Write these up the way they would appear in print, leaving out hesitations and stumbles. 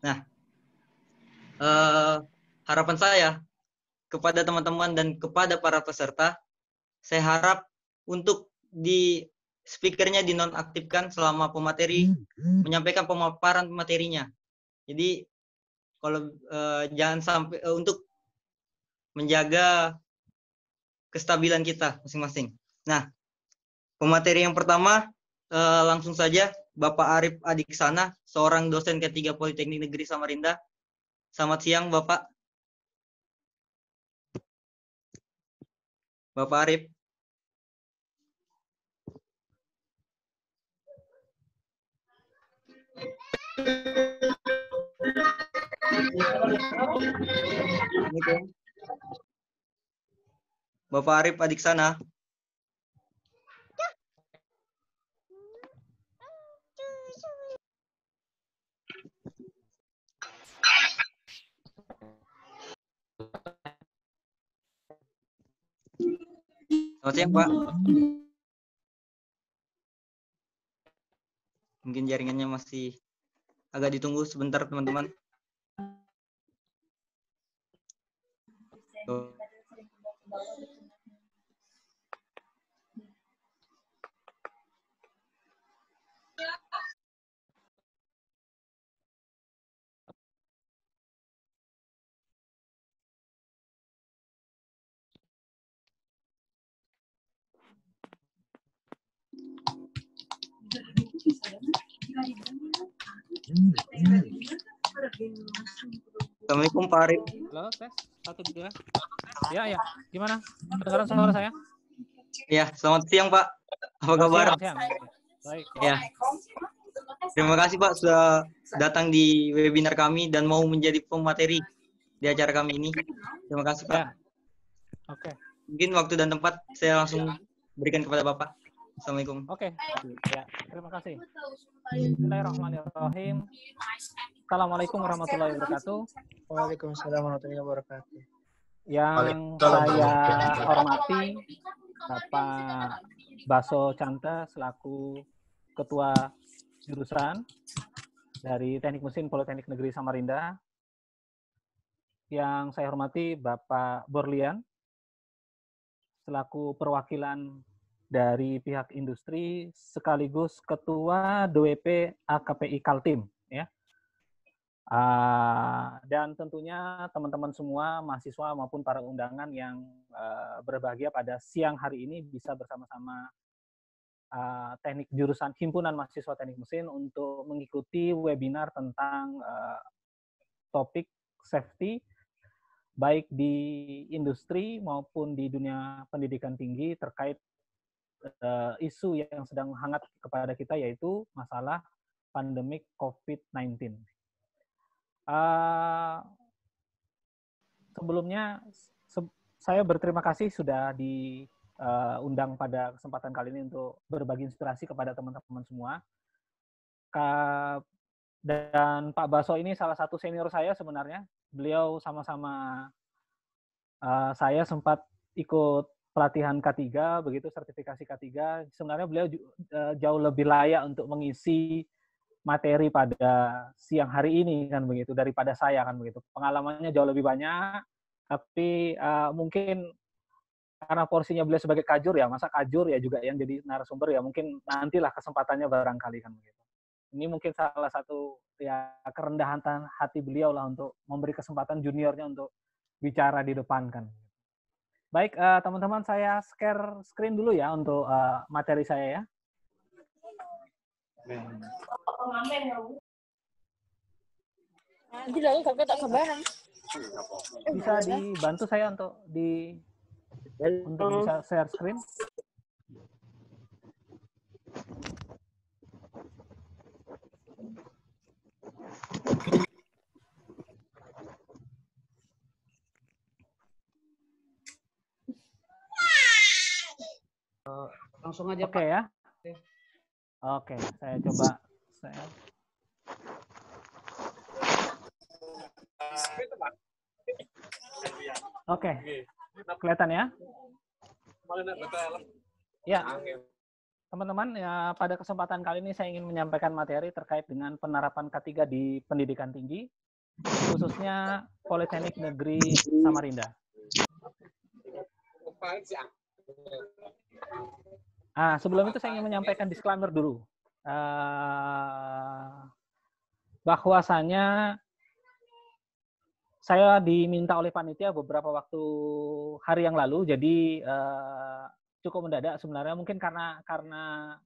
Nah, harapan saya kepada teman-teman dan kepada para peserta, saya harap untuk di speakernya dinonaktifkan selama pemateri menyampaikan pemaparan materinya. Jadi kalau jangan sampai untuk menjaga kestabilan kita masing-masing. Nah, pemateri yang pertama langsung saja Bapak Arif Adiksana, seorang dosen K3 Politeknik Negeri Samarinda. Selamat siang, Bapak. Bapak Arif. Bapak Arif Adiksana. Selamat siang, Pak. Mungkin jaringannya masih agak ditunggu sebentar, teman-teman. Assalamualaikum, Pak Arif. Halo, tes 1 2. Ya. Gimana? Kedengaran suara saya? Ya, selamat siang, Pak. Apa kabar? Siang. Baik. Ya. Terima kasih, Pak, sudah datang di webinar kami dan mau menjadi pemateri di acara kami ini. Terima kasih, Pak. Ya. Oke. Mungkin waktu dan tempat saya langsung berikan kepada Bapak. Assalamualaikum. Oke. Ya, terima kasih. Bismillahirrahmanirrahim. Assalamualaikum warahmatullahi wabarakatuh. Waalaikumsalam warahmatullahi wabarakatuh. Yang saya hormati Bapak Baso Canta selaku Ketua Jurusan dari Teknik Mesin Politeknik Negeri Samarinda. Yang saya hormati Bapak Borlian selaku perwakilan dari pihak industri sekaligus Ketua DWP AKPI Kaltim, ya. Dan tentunya teman-teman semua mahasiswa maupun para undangan yang berbahagia pada siang hari ini bisa bersama-sama teknik jurusan Himpunan Mahasiswa Teknik Mesin untuk mengikuti webinar tentang topik safety baik di industri maupun di dunia pendidikan tinggi terkait isu yang sedang hangat kepada kita, yaitu masalah pandemik COVID-19. Sebelumnya, saya berterima kasih sudah diundang pada kesempatan kali ini untuk berbagi inspirasi kepada teman-teman semua. Dan Pak Baso ini salah satu senior saya sebenarnya. Beliau sama-sama saya sempat ikut pelatihan K3, begitu sertifikasi K3. Sebenarnya beliau jauh lebih layak untuk mengisi materi pada siang hari ini kan begitu daripada saya kan begitu. Pengalamannya jauh lebih banyak, tapi mungkin karena porsinya beliau sebagai kajur ya, masa kajur ya juga yang jadi narasumber ya, mungkin nantilah kesempatannya barangkali kan begitu. Ini mungkin salah satu ya kerendahan hati beliau lah untuk memberi kesempatan juniornya untuk bicara di depan kan. Baik, teman-teman, saya share screen dulu ya untuk materi saya ya. Bisa dibantu saya untuk bisa share screen? Langsung aja, Oke, Pak. Ya. Oke, saya coba share. Oke, kelihatan ya? Ya. teman-teman, ya, pada kesempatan kali ini saya ingin menyampaikan materi terkait dengan penerapan K3 di pendidikan tinggi, khususnya Politeknik Negeri Samarinda. Sebelum itu saya ingin menyampaikan disclaimer dulu. Bahwasanya saya diminta oleh panitia beberapa hari yang lalu, jadi cukup mendadak sebenarnya, mungkin karena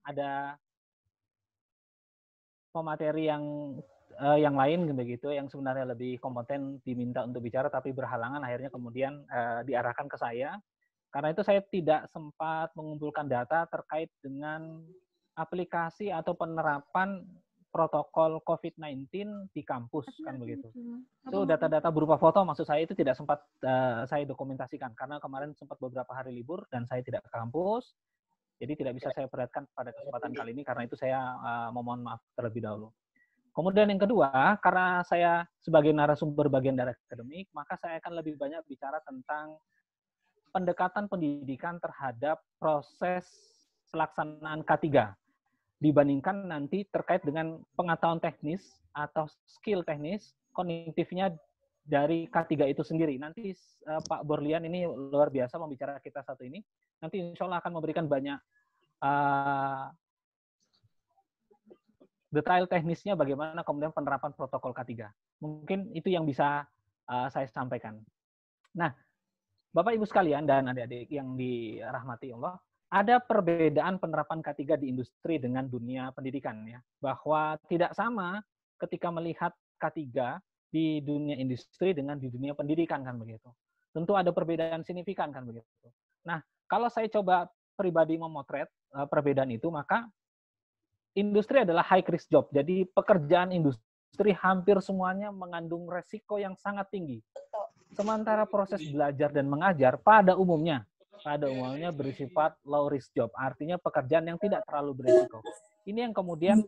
ada pemateri yang lain begitu, yang sebenarnya lebih kompeten diminta untuk bicara tapi berhalangan, akhirnya kemudian diarahkan ke saya. Karena itu saya tidak sempat mengumpulkan data terkait dengan aplikasi atau penerapan protokol COVID-19 di kampus, kan begitu. Itu data-data berupa foto, maksud saya, itu tidak sempat saya dokumentasikan karena kemarin sempat beberapa hari libur dan saya tidak ke kampus, jadi tidak bisa saya perlihatkan pada kesempatan kali ini, karena itu saya memohon maaf terlebih dahulu. Kemudian yang kedua, karena saya sebagai narasumber bagian dari akademik, maka saya akan lebih banyak bicara tentang pendekatan pendidikan terhadap proses pelaksanaan K3 dibandingkan nanti terkait dengan pengetahuan teknis atau skill teknis kognitifnya dari K3 itu sendiri. Nanti Pak Borlian ini luar biasa membicara kita satu ini. Nanti insya Allah akan memberikan banyak detail teknisnya bagaimana kemudian penerapan protokol K3. Mungkin itu yang bisa saya sampaikan. Nah, Bapak Ibu sekalian dan adik-adik yang dirahmati Allah, ada perbedaan penerapan K3 di industri dengan dunia pendidikan, ya. Bahwa tidak sama ketika melihat K3 di dunia industri dengan di dunia pendidikan, kan begitu. Tentu ada perbedaan signifikan, kan begitu. Nah, kalau saya coba pribadi memotret perbedaan itu, maka industri adalah high risk job. Jadi pekerjaan industri hampir semuanya mengandung resiko yang sangat tinggi. Sementara proses belajar dan mengajar pada umumnya bersifat low risk job, artinya pekerjaan yang tidak terlalu berisiko. Ini yang kemudian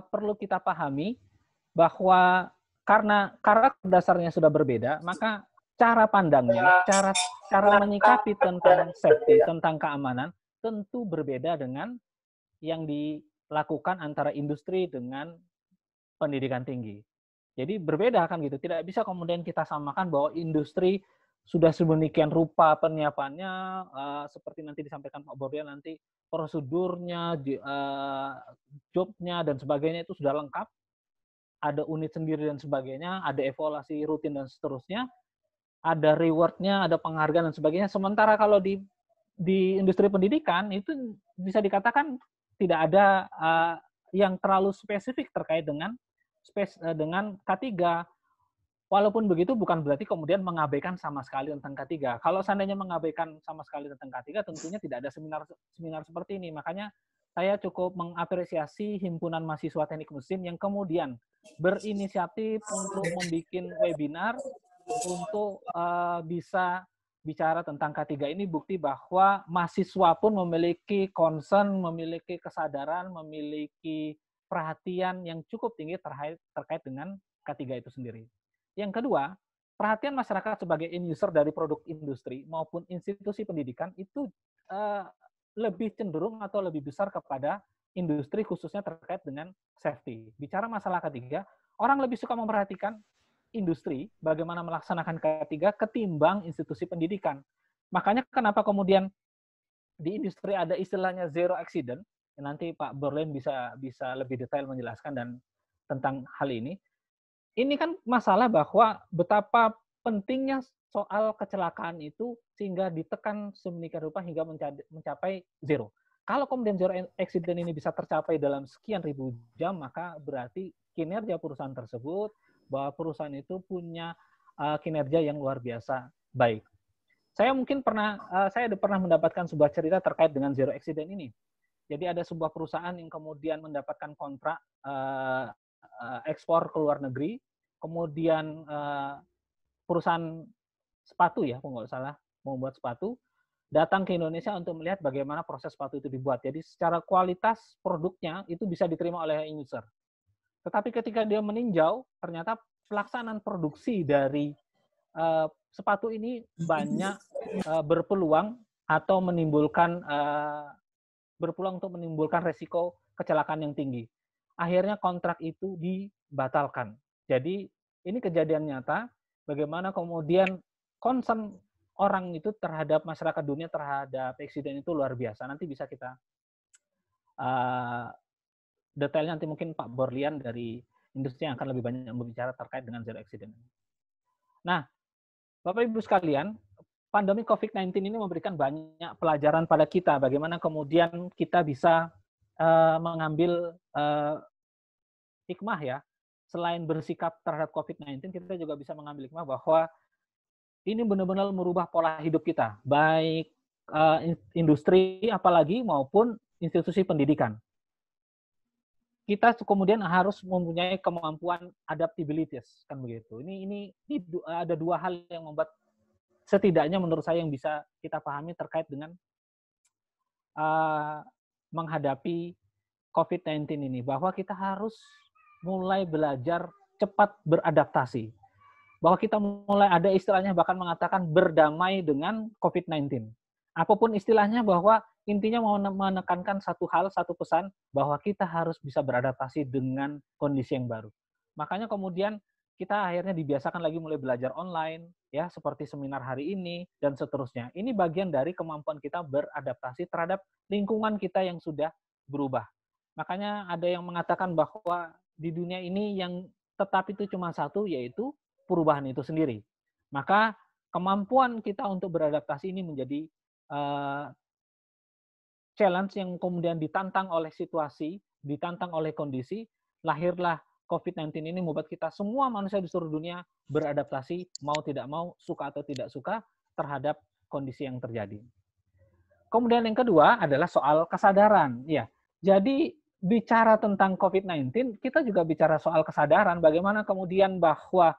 perlu kita pahami, bahwa karena karakter dasarnya sudah berbeda, maka cara pandangnya, cara menyikapi tentang safety, tentang keamanan, tentu berbeda dengan yang dilakukan antara industri dengan pendidikan tinggi. Jadi berbeda, kan gitu. Tidak bisa kemudian kita samakan bahwa industri sudah sedemikian rupa penyiapannya, seperti nanti disampaikan Pak Borlian, nanti prosedurnya, jobnya dan sebagainya itu sudah lengkap, ada unit sendiri dan sebagainya, ada evaluasi rutin dan seterusnya, ada rewardnya, ada penghargaan dan sebagainya. Sementara kalau di industri pendidikan itu bisa dikatakan tidak ada yang terlalu spesifik terkait dengan K3. Walaupun begitu bukan berarti kemudian mengabaikan sama sekali tentang K3. Kalau seandainya mengabaikan sama sekali tentang K3, tentunya tidak ada seminar seperti ini. Makanya saya cukup mengapresiasi Himpunan Mahasiswa Teknik Mesin yang kemudian berinisiatif untuk membuat webinar untuk bisa bicara tentang K3 ini. Bukti bahwa mahasiswa pun memiliki concern, memiliki kesadaran, memiliki perhatian yang cukup tinggi terkait dengan K3 itu sendiri. Yang kedua, perhatian masyarakat sebagai end user dari produk industri maupun institusi pendidikan itu lebih cenderung atau lebih besar kepada industri, khususnya terkait dengan safety. Bicara masalah K3, orang lebih suka memperhatikan industri, bagaimana melaksanakan K3 ketimbang institusi pendidikan. Makanya kenapa kemudian di industri ada istilahnya zero accident, nanti Pak Borlian bisa lebih detail menjelaskan dan tentang hal ini. Ini kan masalah bahwa betapa pentingnya soal kecelakaan itu sehingga ditekan sedemikian rupa hingga mencapai zero. Kalau kemudian zero accident ini bisa tercapai dalam sekian ribu jam, maka berarti kinerja perusahaan tersebut, bahwa perusahaan itu punya kinerja yang luar biasa baik. Saya pernah mendapatkan sebuah cerita terkait dengan zero accident ini. Jadi ada sebuah perusahaan yang kemudian mendapatkan kontrak ekspor ke luar negeri, kemudian perusahaan sepatu, ya, kalau nggak salah, membuat sepatu, datang ke Indonesia untuk melihat bagaimana proses sepatu itu dibuat. Jadi secara kualitas produknya itu bisa diterima oleh user. Tetapi ketika dia meninjau, ternyata pelaksanaan produksi dari sepatu ini banyak berpeluang atau menimbulkan berpeluang untuk menimbulkan resiko kecelakaan yang tinggi. Akhirnya kontrak itu dibatalkan. Jadi ini kejadian nyata bagaimana kemudian concern orang itu terhadap masyarakat dunia terhadap eksiden itu luar biasa. Nanti bisa kita detailnya nanti mungkin Pak Borlian dari industri yang akan lebih banyak berbicara terkait dengan zero accident. Nah, Bapak Ibu sekalian, pandemi COVID-19 ini memberikan banyak pelajaran pada kita bagaimana kemudian kita bisa mengambil hikmah ya. Selain bersikap terhadap COVID-19, kita juga bisa mengambil hikmah bahwa ini benar-benar merubah pola hidup kita, baik industri apalagi maupun institusi pendidikan. Kita kemudian harus mempunyai kemampuan adaptabilities, kan begitu. Ini ada dua hal yang membuat setidaknya menurut saya yang bisa kita pahami terkait dengan menghadapi COVID-19 ini, bahwa kita harus mulai belajar cepat beradaptasi. Bahwa kita mulai ada istilahnya bahkan mengatakan berdamai dengan COVID-19. Apapun istilahnya, bahwa intinya mau menekankan satu hal, satu pesan, bahwa kita harus bisa beradaptasi dengan kondisi yang baru. Makanya kemudian kita akhirnya dibiasakan lagi mulai belajar online, ya seperti seminar hari ini, dan seterusnya. Ini bagian dari kemampuan kita beradaptasi terhadap lingkungan kita yang sudah berubah. Makanya ada yang mengatakan bahwa di dunia ini yang tetap itu cuma satu, yaitu perubahan itu sendiri. Maka kemampuan kita untuk beradaptasi ini menjadi challenge yang kemudian ditantang oleh situasi, ditantang oleh kondisi, lahirlah COVID-19 ini membuat kita semua manusia di seluruh dunia beradaptasi, mau tidak mau, suka atau tidak suka, terhadap kondisi yang terjadi. Kemudian yang kedua adalah soal kesadaran. Ya, jadi bicara tentang COVID-19, kita juga bicara soal kesadaran, bagaimana kemudian bahwa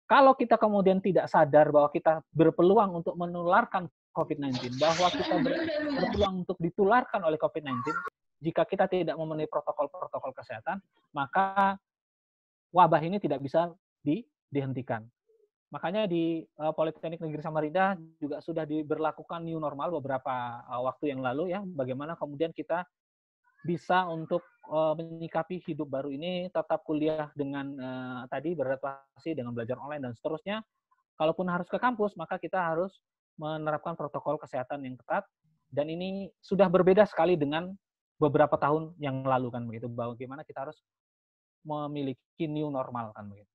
kalau kita kemudian tidak sadar bahwa kita berpeluang untuk menularkan COVID-19, bahwa kita berpeluang untuk ditularkan oleh COVID-19, jika kita tidak memenuhi protokol-protokol kesehatan, maka wabah ini tidak bisa dihentikan. Makanya di Politeknik Negeri Samarinda juga sudah diberlakukan new normal beberapa waktu yang lalu, ya, bagaimana kemudian kita bisa untuk menyikapi hidup baru ini, tetap kuliah dengan tadi beradaptasi dengan belajar online dan seterusnya. Kalaupun harus ke kampus, maka kita harus menerapkan protokol kesehatan yang ketat, dan ini sudah berbeda sekali dengan beberapa tahun yang lalu, kan begitu. Bagaimana kita harus memiliki new normal, kan begitu.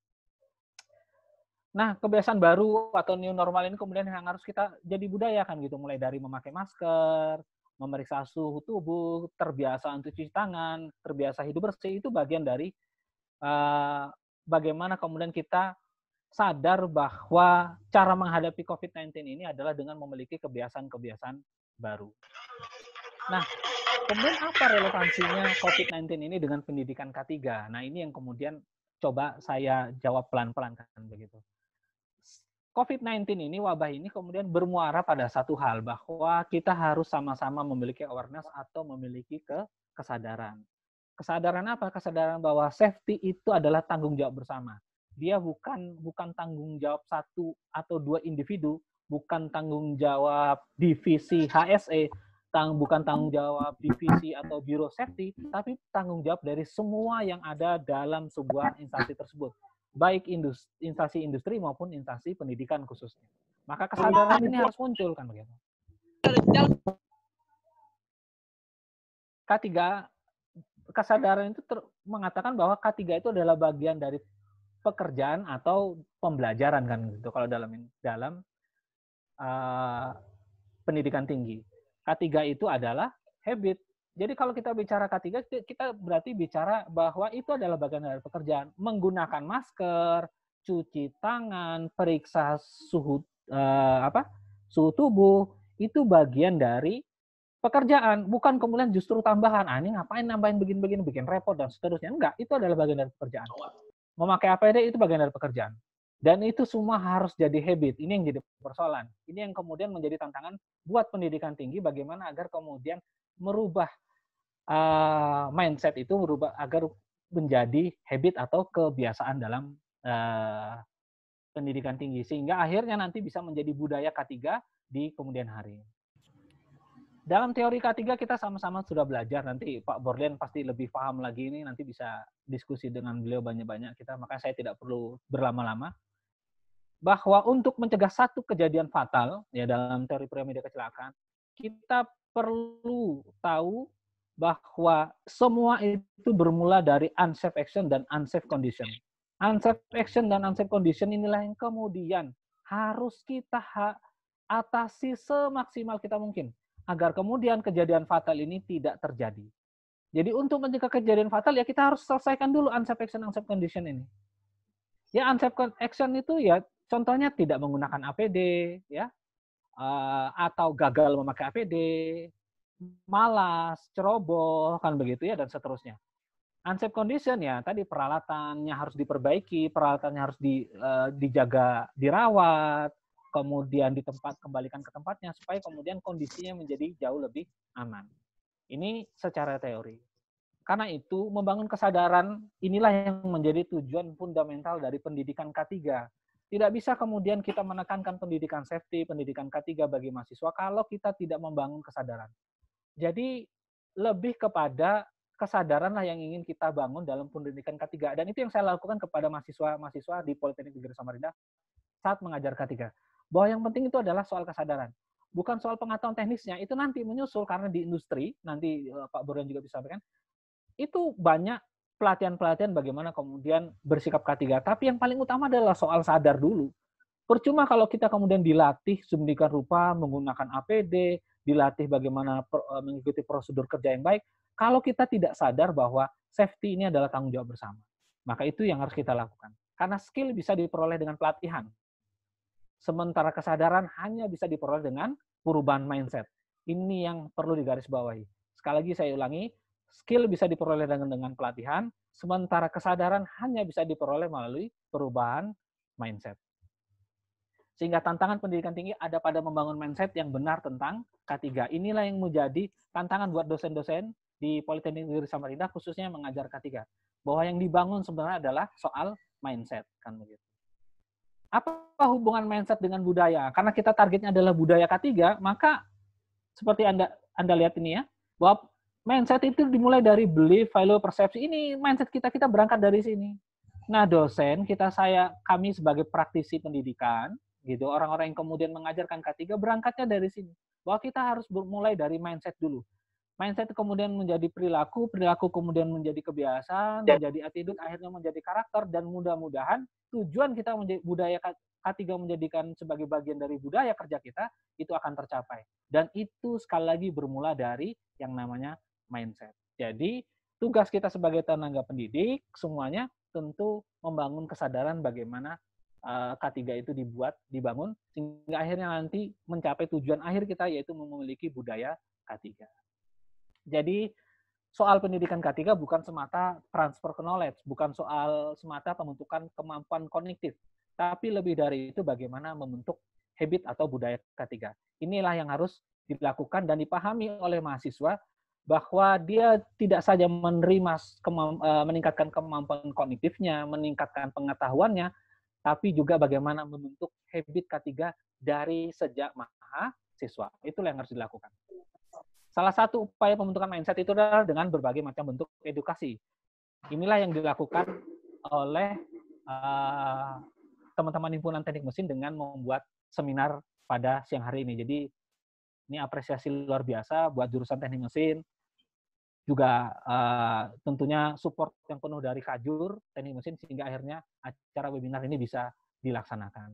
Nah, kebiasaan baru atau new normal ini kemudian yang harus kita jadi budaya, kan gitu, mulai dari memakai masker, memeriksa suhu tubuh, terbiasa untuk cuci tangan, terbiasa hidup bersih, itu bagian dari bagaimana kemudian kita sadar bahwa cara menghadapi COVID-19 ini adalah dengan memiliki kebiasaan-kebiasaan baru. Nah, kemudian apa relevansinya COVID-19 ini dengan pendidikan K3? Nah, ini yang kemudian coba saya jawab pelan-pelan, kan begitu. COVID-19 ini, wabah ini kemudian bermuara pada satu hal, bahwa kita harus sama-sama memiliki awareness atau memiliki kesadaran. Kesadaran apa? Kesadaran bahwa safety itu adalah tanggung jawab bersama. Dia bukan tanggung jawab satu atau dua individu, bukan tanggung jawab divisi HSE, bukan tanggung jawab divisi atau biro safety, tapi tanggung jawab dari semua yang ada dalam sebuah instansi tersebut, baik instansi industri maupun instansi pendidikan khususnya. Maka kesadaran ini harus muncul, kan begitu. K3, kesadaran itu mengatakan bahwa K3 itu adalah bagian dari pekerjaan atau pembelajaran, kan gitu kalau dalam pendidikan tinggi. K3 itu adalah habit. Jadi kalau kita bicara K3, kita berarti bicara bahwa itu adalah bagian dari pekerjaan. Menggunakan masker, cuci tangan, periksa suhu suhu tubuh, itu bagian dari pekerjaan. Bukan kemudian justru tambahan. Ini ngapain nambahin begini-begini, bikin repot dan seterusnya. Enggak, itu adalah bagian dari pekerjaan. Memakai APD itu bagian dari pekerjaan. Dan itu semua harus jadi habit. Ini yang jadi persoalan. Ini yang kemudian menjadi tantangan buat pendidikan tinggi, bagaimana agar kemudian merubah mindset itu, agar menjadi habit atau kebiasaan dalam pendidikan tinggi. Sehingga akhirnya nanti bisa menjadi budaya K3 di kemudian hari. dalam teori K3 kita sama-sama sudah belajar, nanti Pak Borlen pasti lebih paham lagi ini, nanti bisa diskusi dengan beliau banyak-banyak kita, maka saya tidak perlu berlama-lama. Bahwa untuk mencegah satu kejadian fatal ya dalam teori piramida kecelakaan, kita perlu tahu bahwa semua itu bermula dari unsafe action dan unsafe condition. Unsafe action dan unsafe condition inilah yang kemudian harus kita atasi semaksimal kita mungkin agar kemudian kejadian fatal ini tidak terjadi. Jadi untuk mencegah kejadian fatal ya kita harus selesaikan dulu unsafe action, unsafe condition ini. Ya unsafe action itu ya contohnya tidak menggunakan APD, ya, atau gagal memakai APD, malas, ceroboh, kan begitu ya, dan seterusnya. Unsafe condition ya, tadi peralatannya harus diperbaiki, peralatannya harus dijaga, dirawat, kemudian kembalikan ke tempatnya, supaya kemudian kondisinya menjadi jauh lebih aman. Ini secara teori. Karena itu, membangun kesadaran inilah yang menjadi tujuan fundamental dari pendidikan K3. Tidak bisa kemudian kita menekankan pendidikan safety, pendidikan K3 bagi mahasiswa kalau kita tidak membangun kesadaran. Jadi, lebih kepada kesadaranlah yang ingin kita bangun dalam pendidikan K3. Dan itu yang saya lakukan kepada mahasiswa di Politeknik Negeri Samarinda saat mengajar K3. Bahwa yang penting itu adalah soal kesadaran. Bukan soal pengetahuan teknisnya, itu nanti menyusul karena di industri, nanti Pak Borlen juga bisa sampaikan, itu banyak pelatihan-pelatihan bagaimana kemudian bersikap K3. Tapi yang paling utama adalah soal sadar dulu. Percuma kalau kita kemudian dilatih sedemikian rupa menggunakan APD, dilatih bagaimana mengikuti prosedur kerja yang baik, kalau kita tidak sadar bahwa safety ini adalah tanggung jawab bersama. Maka itu yang harus kita lakukan. Karena skill bisa diperoleh dengan pelatihan. Sementara kesadaran hanya bisa diperoleh dengan perubahan mindset. Ini yang perlu digarisbawahi. Sekali lagi saya ulangi, skill bisa diperoleh dengan pelatihan, sementara kesadaran hanya bisa diperoleh melalui perubahan mindset. Sehingga tantangan pendidikan tinggi ada pada membangun mindset yang benar tentang K3. Inilah yang menjadi tantangan buat dosen-dosen di Politeknik Negeri Samarinda, khususnya yang mengajar K3. Bahwa yang dibangun sebenarnya adalah soal mindset. Kan begitu. Apa hubungan mindset dengan budaya? Karena kita targetnya adalah budaya K3, maka seperti Anda lihat ini ya, bahwa mindset itu dimulai dari belief, value, persepsi. Ini mindset kita berangkat dari sini. Nah, dosen kami sebagai praktisi pendidikan, gitu, orang-orang yang kemudian mengajarkan K3 berangkatnya dari sini. Bahwa kita harus mulai dari mindset dulu. Mindset kemudian menjadi perilaku, perilaku kemudian menjadi kebiasaan, menjadi attitude, akhirnya menjadi karakter, dan mudah-mudahan tujuan kita budaya K3 menjadikan sebagai bagian dari budaya kerja kita, itu akan tercapai. Dan itu sekali lagi bermula dari yang namanya mindset. Jadi, tugas kita sebagai tenaga pendidik, semuanya tentu membangun kesadaran bagaimana K3 itu dibangun, sehingga akhirnya nanti mencapai tujuan akhir kita, yaitu memiliki budaya K3. Jadi, soal pendidikan K3 bukan semata transfer knowledge, bukan soal semata pembentukan kemampuan kognitif, tapi lebih dari itu bagaimana membentuk habit atau budaya K3. Inilah yang harus dilakukan dan dipahami oleh mahasiswa bahwa dia tidak saja meningkatkan kemampuan kognitifnya, meningkatkan pengetahuannya, tapi juga bagaimana membentuk habit K3 dari sejak mahasiswa. Itulah yang harus dilakukan. Salah satu upaya pembentukan mindset itu adalah dengan berbagai macam bentuk edukasi. Inilah yang dilakukan oleh teman-teman himpunan teknik mesin dengan membuat seminar pada siang hari ini. Jadi ini apresiasi luar biasa buat jurusan teknik mesin. Juga tentunya support yang penuh dari Kajur teknik mesin sehingga akhirnya acara webinar ini bisa dilaksanakan.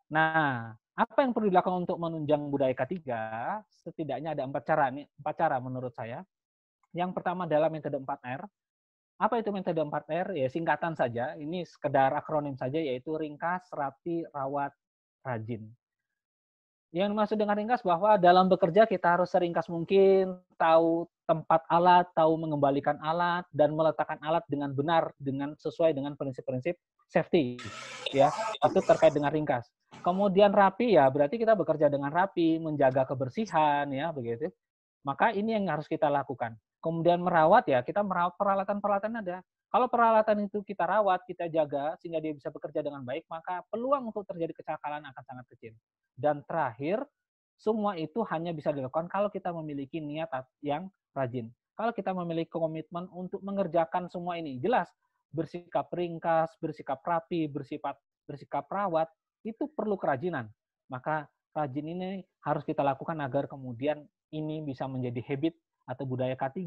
Nah, apa yang perlu dilakukan untuk menunjang budaya K3? Setidaknya ada 4 cara menurut saya. Yang pertama adalah metode 4R. Apa itu metode 4R? Ya singkatan saja, ini sekedar akronim saja, yaitu ringkas, rapi, rawat, rajin. Yang dimaksud dengan ringkas bahwa dalam bekerja kita harus seringkas mungkin, tahu tempat alat, tahu mengembalikan alat, dan meletakkan alat dengan benar, sesuai dengan prinsip-prinsip safety. Ya, itu terkait dengan ringkas. Kemudian rapi ya, berarti kita bekerja dengan rapi, menjaga kebersihan ya, begitu. Maka ini yang harus kita lakukan. Kemudian merawat ya, kita merawat peralatan-peralatan ada. Kalau peralatan itu kita rawat, kita jaga sehingga dia bisa bekerja dengan baik, maka peluang untuk terjadi kecelakaan akan sangat kecil. Dan terakhir, Semua itu hanya bisa dilakukan kalau kita memiliki niat yang rajin. Kalau kita memiliki komitmen untuk mengerjakan semua ini, jelas bersikap ringkas, bersikap rapi, bersikap rawat, itu perlu kerajinan. Maka rajin ini harus kita lakukan agar kemudian ini bisa menjadi habit atau budaya K3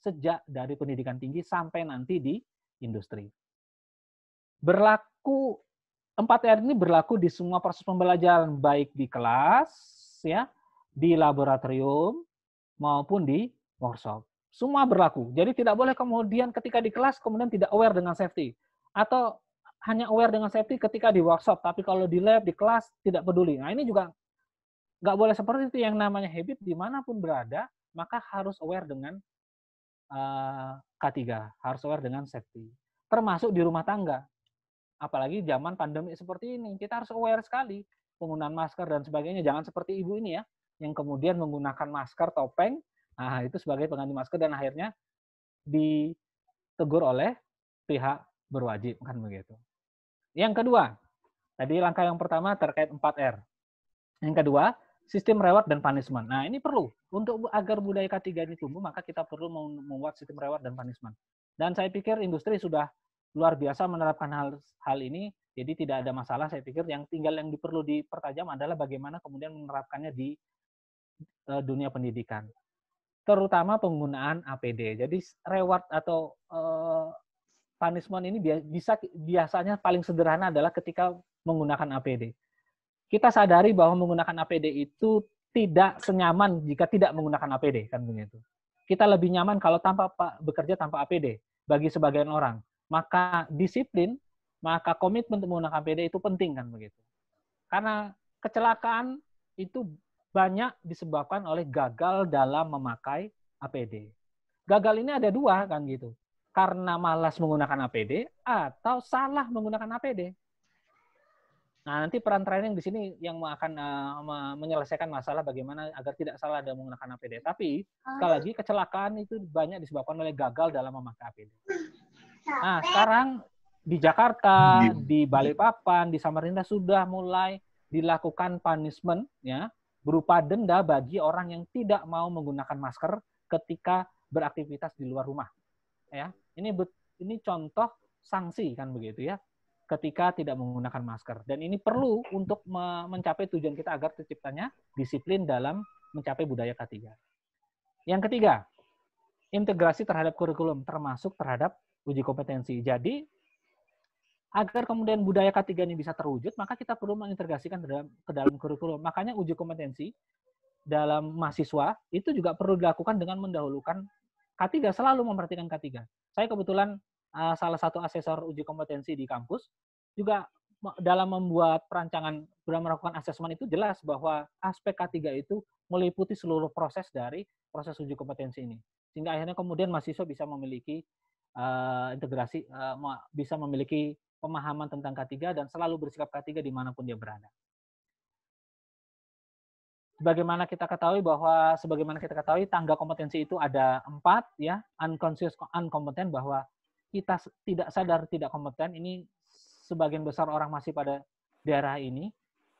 sejak dari pendidikan tinggi sampai nanti di industri. Berlaku 4R ini berlaku di semua proses pembelajaran, baik di kelas, ya, di laboratorium, maupun di workshop. Semua berlaku. Jadi tidak boleh kemudian ketika di kelas kemudian tidak aware dengan safety. Atau hanya aware dengan safety ketika di workshop, tapi kalau di lab, di kelas tidak peduli. Nah ini juga nggak boleh seperti itu. Yang namanya habit dimanapun berada, maka harus aware dengan K3, harus aware dengan safety. Termasuk di rumah tangga. Apalagi zaman pandemi seperti ini, kita harus aware sekali. Penggunaan masker dan sebagainya. Jangan seperti ibu ini ya, yang kemudian menggunakan masker, topeng, nah, itu sebagai pengganti masker dan akhirnya ditegur oleh pihak berwajib, kan begitu. Yang kedua, tadi langkah yang pertama terkait 4R. Yang kedua, sistem reward dan punishment. Nah, ini perlu. Untuk agar budaya K3 ini tumbuh, maka kita perlu membuat sistem reward dan punishment. Dan saya pikir industri sudah luar biasa menerapkan hal ini, jadi tidak ada masalah. Saya pikir yang perlu dipertajam adalah bagaimana kemudian menerapkannya di dunia pendidikan. Terutama penggunaan APD. Jadi reward atau punishment ini biasanya paling sederhana adalah ketika menggunakan APD. Kita sadari bahwa menggunakan APD itu tidak senyaman jika tidak menggunakan APD, kan begitu. Kita lebih nyaman kalau bekerja tanpa APD bagi sebagian orang. Maka disiplin, maka komitmen untuk menggunakan APD itu penting, kan begitu. Karena kecelakaan itu banyak disebabkan oleh gagal dalam memakai APD. Gagal ini ada dua, kan gitu. Karena malas menggunakan APD atau salah menggunakan APD. Nah, nanti peran training di sini yang akan menyelesaikan masalah bagaimana agar tidak salah dalam menggunakan APD. Tapi sekali lagi kecelakaan itu banyak disebabkan oleh gagal dalam memakai APD. Nah, sekarang di Jakarta, di Balikpapan, di Samarinda sudah mulai dilakukan punishment ya, berupa denda bagi orang yang tidak mau menggunakan masker ketika beraktivitas di luar rumah. Ya, ini contoh sanksi, kan begitu ya, ketika tidak menggunakan masker. Dan ini perlu untuk mencapai tujuan kita agar terciptanya disiplin dalam mencapai budaya K3. Yang ketiga, integrasi terhadap kurikulum, termasuk terhadap uji kompetensi. Jadi, agar kemudian budaya K3 ini bisa terwujud, maka kita perlu mengintegrasikan ke dalam kurikulum. Makanya uji kompetensi dalam mahasiswa itu juga perlu dilakukan dengan mendahulukan K3, selalu memperhatikan K3. Saya kebetulan salah satu asesor uji kompetensi di kampus, juga dalam membuat perancangan, dalam melakukan asesmen itu jelas bahwa aspek K3 itu meliputi seluruh proses dari proses uji kompetensi ini. Sehingga akhirnya kemudian mahasiswa bisa memiliki integrasi, bisa memiliki pemahaman tentang K3 dan selalu bersikap K3 dimanapun dia berada. Sebagaimana kita ketahui tangga kompetensi itu ada 4 ya, unconscious unkompetent, bahwa kita tidak sadar tidak kompeten, ini sebagian besar orang masih pada daerah ini,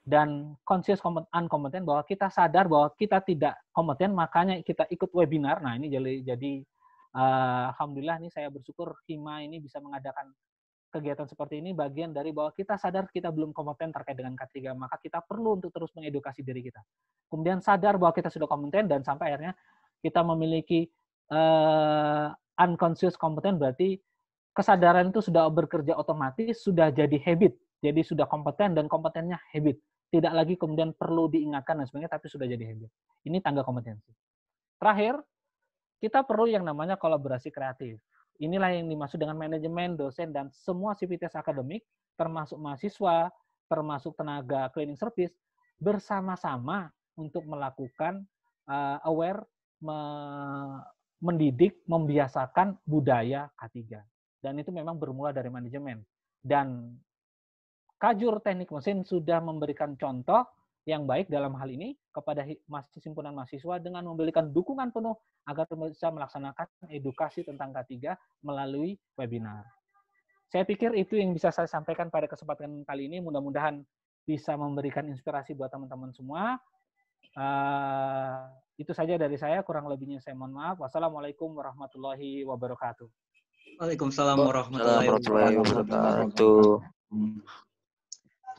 dan conscious unkompetent bahwa kita sadar bahwa kita tidak kompeten, makanya kita ikut webinar. Nah, ini jadi alhamdulillah nih saya bersyukur Hima ini bisa mengadakan kegiatan seperti ini, bagian dari bahwa kita sadar kita belum kompeten terkait dengan K3, maka kita perlu untuk terus mengedukasi diri kita. Kemudian sadar bahwa kita sudah kompeten dan sampai akhirnya kita memiliki unconscious kompeten, berarti kesadaran itu sudah bekerja otomatis, sudah jadi habit. Jadi sudah kompeten dan kompetennya habit. Tidak lagi kemudian perlu diingatkan dan sebagainya, tapi sudah jadi habit. Ini tangga kompetensi. Terakhir, kita perlu yang namanya kolaborasi kreatif. Inilah yang dimaksud dengan manajemen, dosen, dan semua sivitas akademik, termasuk mahasiswa, termasuk tenaga cleaning service, bersama-sama untuk melakukan aware, mendidik, membiasakan budaya K3. Dan itu memang bermula dari manajemen. Dan Kajur Teknik Mesin sudah memberikan contoh yang baik dalam hal ini kepada himpunan mahasiswa dengan memberikan dukungan penuh agar bisa melaksanakan edukasi tentang K3 melalui webinar. Saya pikir itu yang bisa saya sampaikan pada kesempatan kali ini. Mudah-mudahan bisa memberikan inspirasi buat teman-teman semua. Itu saja dari saya, kurang lebihnya saya mohon maaf. Wassalamualaikum warahmatullahi wabarakatuh. Waalaikumsalam warahmatullahi Warahmatullahi wabarakatuh. wabarakatuh.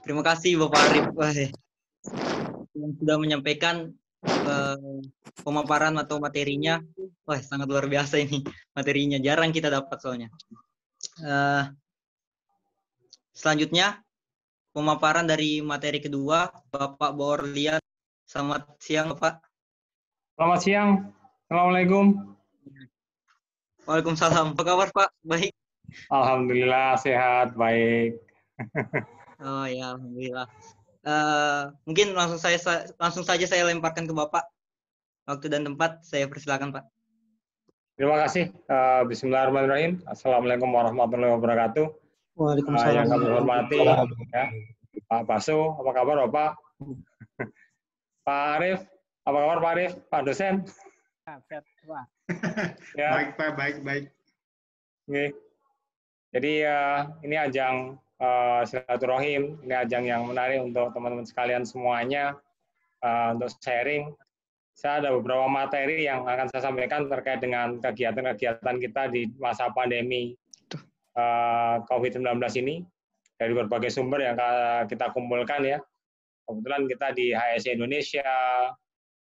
Terima kasih Bapak Arif yang sudah menyampaikan pemaparan atau materinya. Wah, sangat luar biasa ini materinya, jarang kita dapat soalnya. Selanjutnya pemaparan dari materi kedua, Bapak Borlian. Selamat siang, Bapak. Selamat siang. Assalamualaikum. Waalaikumsalam. Apa kabar, Pak? Baik. Alhamdulillah sehat, baik. Oh ya, alhamdulillah. Mungkin langsung saja saya lemparkan ke Bapak. Waktu dan tempat saya persilakan, Pak. Terima kasih. Bismillahirrahmanirrahim. Assalamualaikum warahmatullahi wabarakatuh. Waalaikumsalam. Yang kami hormati, ya, Pak Basu, apa kabar Bapak? Pak Arif, apa kabar Pak Arif? Pak dosen? Sehat, Pak. Ya. Baik Pak, baik. Oke. Jadi ini ajang silaturahim, ini ajang yang menarik untuk teman-teman sekalian semuanya untuk sharing. Saya ada beberapa materi yang akan saya sampaikan terkait dengan kegiatan-kegiatan kita di masa pandemi COVID-19 ini dari berbagai sumber yang kita kumpulkan ya. Kebetulan kita di HSI Indonesia,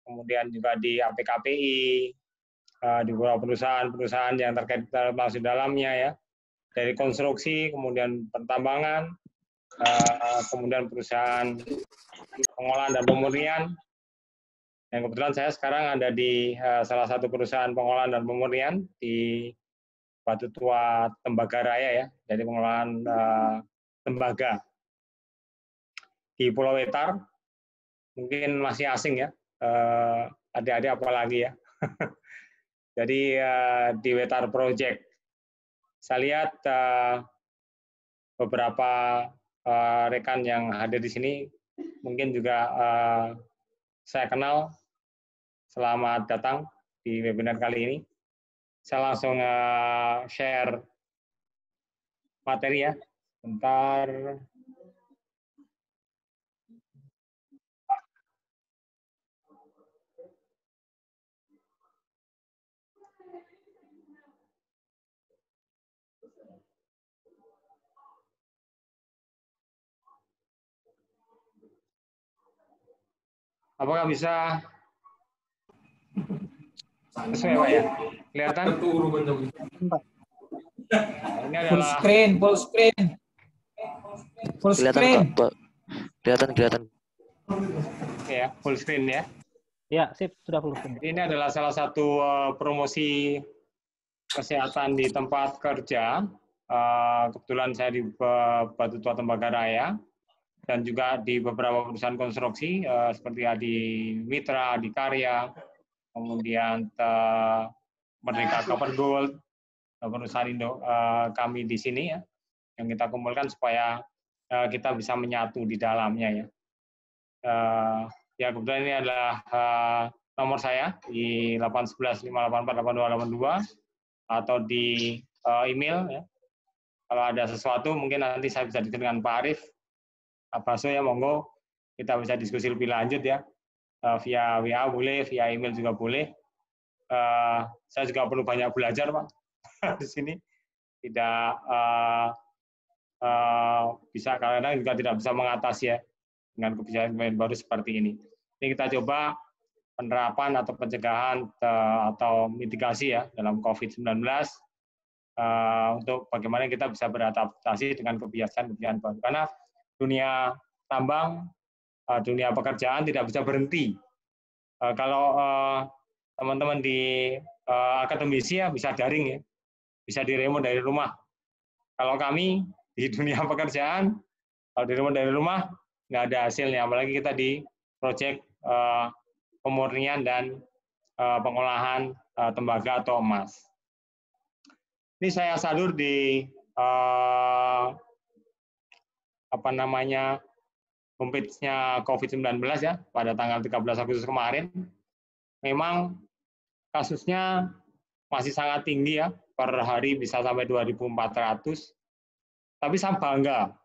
kemudian juga di APKPI, di beberapa perusahaan-perusahaan yang terkait masuk dalamnya ya, dari konstruksi, kemudian pertambangan, kemudian perusahaan pengolahan dan pemurnian. Yang kebetulan saya sekarang ada di salah satu perusahaan pengolahan dan pemurnian di Batu Tua Tembagaraja ya, jadi pengolahan tembaga di Pulau Wetar. Mungkin masih asing ya, adik-adik apalagi ya. Jadi di Wetar Project. Saya lihat beberapa rekan yang hadir di sini mungkin juga saya kenal. Selamat datang di webinar kali ini. Saya langsung share materi ya. Bentar. Apakah bisa sesuai Pak ya? Kelihatan? Ini adalah Full screen, Pak. Kelihatan. ya, full screen ya. Ya, sip, sudah full screen. Ini adalah salah satu promosi kesehatan di tempat kerja. Kebetulan saya di Batu Tua Tembagaraja dan juga di beberapa perusahaan konstruksi seperti di Mitra, di Karya, kemudian Merdeka Copper Gold, perusahaan Indo kami di sini ya, yang kita kumpulkan supaya kita bisa menyatu di dalamnya ya. Ya kebetulan ini adalah nomor saya di 811-584-8282 atau di email ya. Kalau ada sesuatu mungkin nanti saya bisa diskusi dengan Pak Arif, Pak Baso ya, monggo kita bisa diskusi lebih lanjut ya, via WA boleh, via email juga boleh. Saya juga perlu banyak belajar Pak di sini, tidak bisa kadang-kadang juga tidak bisa mengatasi ya dengan kebijakan baru seperti ini. Ini kita coba penerapan atau pencegahan atau mitigasi ya dalam COVID-19 untuk bagaimana kita bisa beradaptasi dengan kebiasaan-kebiasaan baru. Karena dunia tambang, dunia pekerjaan tidak bisa berhenti. Kalau teman-teman di akademisi ya bisa daring ya, bisa di-remote dari rumah. Kalau kami di dunia pekerjaan, kalau di-remote dari rumah nggak ada hasilnya, apalagi kita di proyek pemurnian dan pengolahan tembaga atau emas. Ini saya sadur di homepage-nya COVID-19 ya, pada tanggal 13 Agustus kemarin. Memang kasusnya masih sangat tinggi ya, per hari bisa sampai 2.400. Tapi saya bangga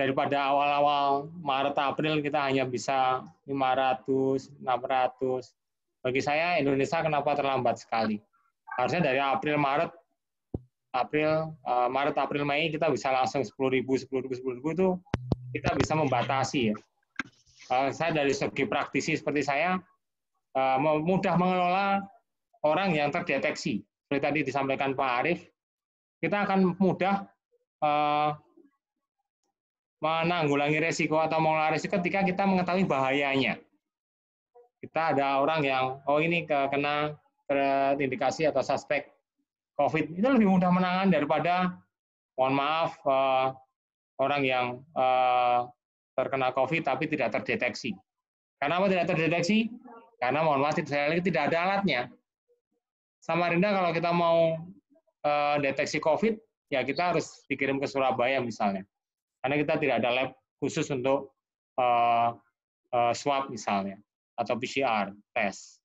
daripada awal-awal Maret April kita hanya bisa 500, 600. Bagi saya Indonesia kenapa terlambat sekali? Harusnya dari Maret, April, Mei kita bisa langsung 10.000 itu kita bisa membatasi ya. Saya dari segi praktisi seperti saya mudah mengelola orang yang terdeteksi. Seperti tadi disampaikan Pak Arief, kita akan mudah menanggulangi resiko atau mengelola resiko ketika kita mengetahui bahayanya. Kita ada orang yang, ini kena terindikasi atau suspek COVID, itu lebih mudah menangani daripada, mohon maaf, orang yang terkena COVID tapi tidak terdeteksi. Kenapa tidak terdeteksi? Karena mohon maaf, saya lihat tidak ada alatnya. Samarinda kalau kita mau deteksi COVID, ya kita harus dikirim ke Surabaya misalnya. Karena kita tidak ada lab khusus untuk swab misalnya, atau PCR, tes.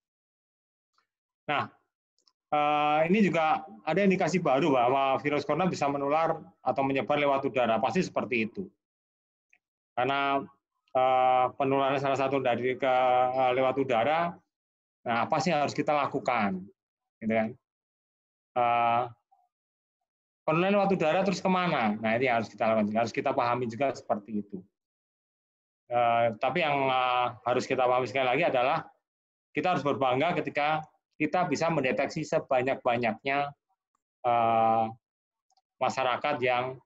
Nah, ini juga ada indikasi baru bahwa virus corona bisa menular atau menyebar lewat udara. Pasti seperti itu. Karena penularan salah satu dari lewat udara, nah apa sih yang harus kita lakukan? Gitu kan? Penularan lewat udara terus kemana? Nah ini harus kita lakukan, harus kita pahami juga seperti itu. Tapi yang harus kita pahami sekali lagi adalah kita harus berbangga ketika kita bisa mendeteksi sebanyak-banyaknya masyarakat yang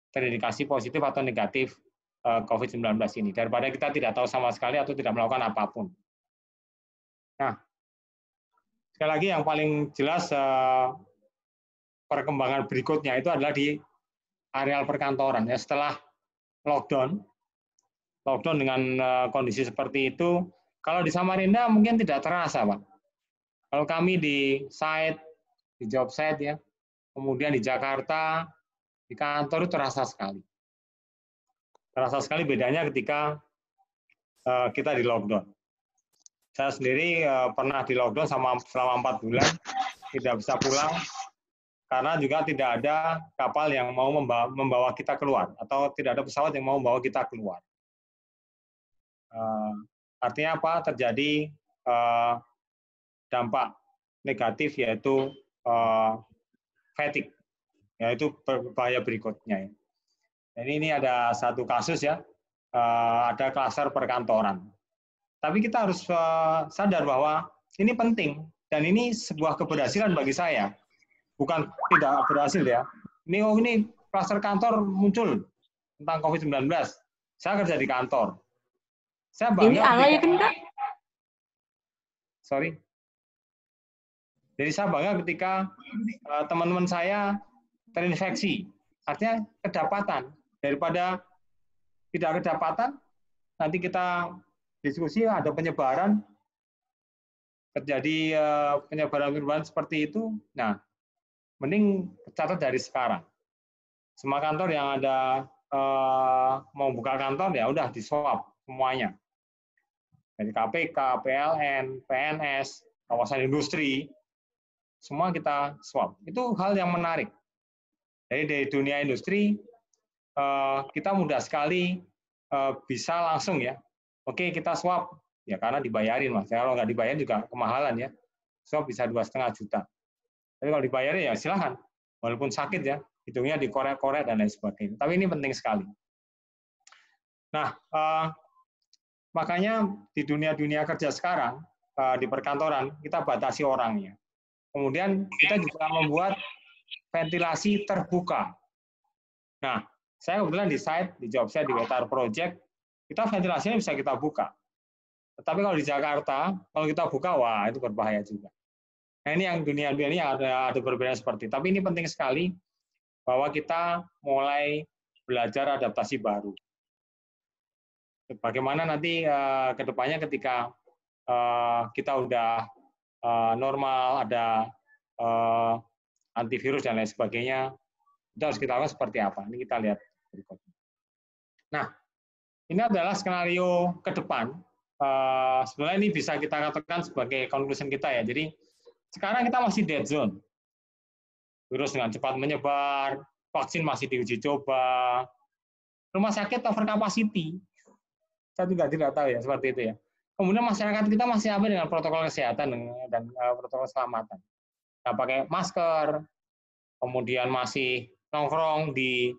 terindikasi positif atau negatif COVID-19 ini, daripada kita tidak tahu sama sekali atau tidak melakukan apapun. Nah, sekali lagi yang paling jelas perkembangan berikutnya itu adalah di areal perkantoran. Ya, setelah lockdown dengan kondisi seperti itu, kalau di Samarinda mungkin tidak terasa, Pak. Kalau kami di site, di job site ya, kemudian di Jakarta, di kantor itu terasa sekali. Terasa sekali bedanya ketika kita di lockdown. Saya sendiri pernah di lockdown selama 4 bulan, tidak bisa pulang, karena juga tidak ada kapal yang mau membawa kita keluar, atau tidak ada pesawat yang mau membawa kita keluar. Artinya apa? Terjadi dampak negatif, yaitu fatigue, yaitu bahaya berikutnya. Jadi ini ada satu kasus ya, ada klaster perkantoran. Tapi kita harus sadar bahwa ini penting, dan ini sebuah keberhasilan bagi saya. Bukan tidak berhasil ya. Ini klaster kantor muncul tentang COVID-19. Saya kerja di kantor. Saya bangga. Ini alay kan, Kak? Sorry. Jadi saya bangga ketika teman-teman saya terinfeksi. Artinya kedapatan. Daripada tidak kedapatan, nanti kita diskusi ada penyebaran, terjadi penyebaran seperti itu. Nah, mending catat dari sekarang. Semua kantor yang ada mau buka kantor, ya udah di swab semuanya. Dari KPK, PLN, PNS, kawasan industri, semua kita swab. Itu hal yang menarik. Jadi dari dunia industri, kita mudah sekali bisa langsung ya. Oke, kita swab. Ya karena dibayarin, Mas. Kalau nggak dibayar juga kemahalan ya. Swab bisa 2,5 juta. Tapi kalau dibayarin ya silahkan. Walaupun sakit ya, hitungnya dikorek-korek dan lain sebagainya. Tapi ini penting sekali. Nah, makanya di dunia kerja sekarang, di perkantoran, kita batasi orangnya. Kemudian kita juga membuat ventilasi terbuka. Nah, saya kebetulan di site, di job saya di Wetar Project, kita ventilasinya bisa kita buka. Tetapi kalau di Jakarta, kalau kita buka, wah itu berbahaya juga. Nah ini yang dunia ini ada perbedaan seperti itu. Tapi ini penting sekali bahwa kita mulai belajar adaptasi baru. Bagaimana nanti ke depannya ketika kita udah normal, ada antivirus dan lain sebagainya, itu harus kita lakukan seperti apa. Ini kita lihat berikutnya. Nah, ini adalah skenario ke depan. Sebenarnya ini bisa kita katakan sebagai conclusion kita ya. Jadi sekarang kita masih dead zone. Virus dengan cepat menyebar, vaksin masih diuji coba, rumah sakit over capacity. Saya juga tidak tahu ya seperti itu ya. Kemudian masyarakat kita masih apa dengan protokol kesehatan dan protokol keselamatan. Nah, pakai masker, kemudian masih nongkrong di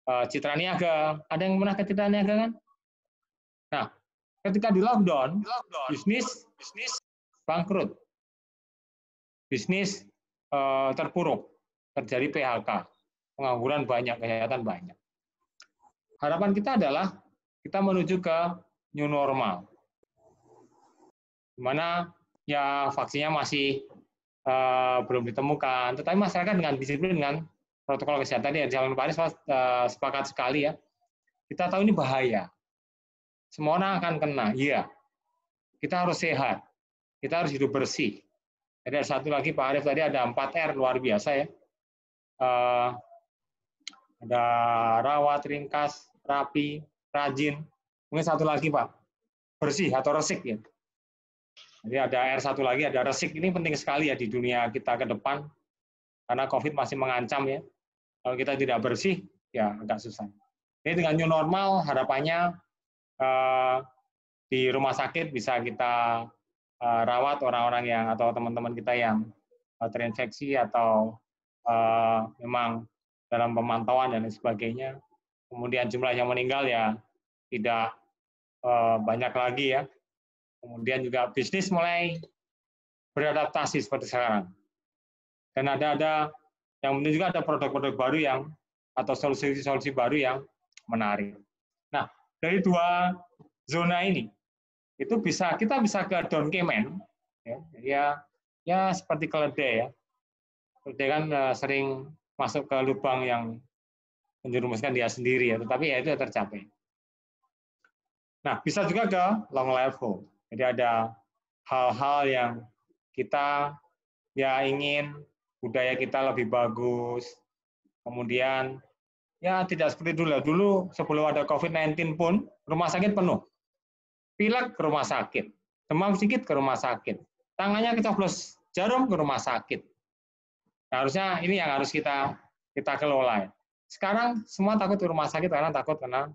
Citra Niaga. Ada yang pernah ke Citra Niaga kan? Nah, ketika di lockdown, bisnis bangkrut, bisnis terpuruk, terjadi PHK, pengangguran banyak, kesehatan banyak. Harapan kita adalah kita menuju ke new normal, di mana ya vaksinnya masih belum ditemukan, tetapi masyarakat dengan disiplin dengan protokol kesehatan yang dijalankan Pak Anies sepakat sekali ya. Kita tahu ini bahaya, semua orang akan kena, iya. Kita harus sehat, kita harus hidup bersih. Jadi ada satu lagi Pak Arief tadi ada 4R luar biasa ya. Ada rawat, ringkas, rapi, rajin. Mungkin satu lagi Pak, bersih atau resik ya. Jadi ada R1 lagi, ada resik. Ini penting sekali ya di dunia kita ke depan, karena COVID masih mengancam ya. Kalau kita tidak bersih, ya agak susah. Jadi dengan new normal, harapannya di rumah sakit bisa kita rawat orang-orang yang atau teman-teman kita yang terinfeksi atau memang dalam pemantauan dan lain sebagainya. Kemudian jumlah yang meninggal ya tidak banyak lagi ya. Kemudian juga bisnis mulai beradaptasi seperti sekarang. Dan ada yang penting juga ada produk-produk baru yang atau solusi-solusi baru yang menarik. Nah, dari dua zona ini itu kita bisa ke down payment ya seperti keledai ya. Keledai kan sering masuk ke lubang yang menjerumuskan dia sendiri ya, tetapi ya itu tercapai. Nah, bisa juga ke long life hope. Jadi ada hal-hal yang kita ya ingin budaya kita lebih bagus. Kemudian ya tidak seperti dulu. Dulu sebelum ada COVID-19 pun rumah sakit penuh. Pilek ke rumah sakit, demam sedikit ke rumah sakit, tangannya kecoblos jarum ke rumah sakit. Nah, harusnya ini yang harus kita kelola. Sekarang semua takut ke rumah sakit karena takut kena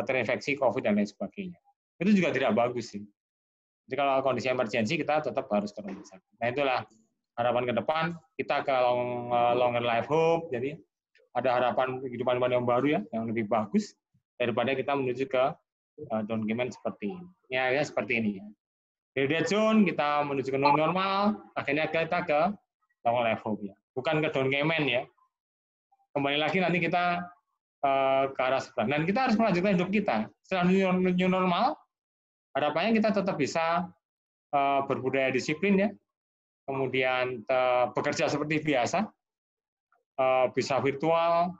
terinfeksi COVID dan lain sebagainya. Itu juga tidak bagus sih. Jadi kalau kondisi emergensi kita tetap harus ke rumah sakit. Nah itulah harapan ke depan kita ke longer life hope. Jadi ada harapan kehidupan yang baru ya, yang lebih bagus daripada kita menuju ke down payment seperti ini. Ya seperti ini ya. Dari dead zone kita menuju ke new normal, akhirnya kita ke long life hope ya. Bukan ke down payment ya. Kembali lagi nanti kita ke arah sebelah. Dan kita harus melanjutkan hidup kita. Setelah new normal, harapannya kita tetap bisa berbudaya disiplin ya, kemudian bekerja seperti biasa, bisa virtual,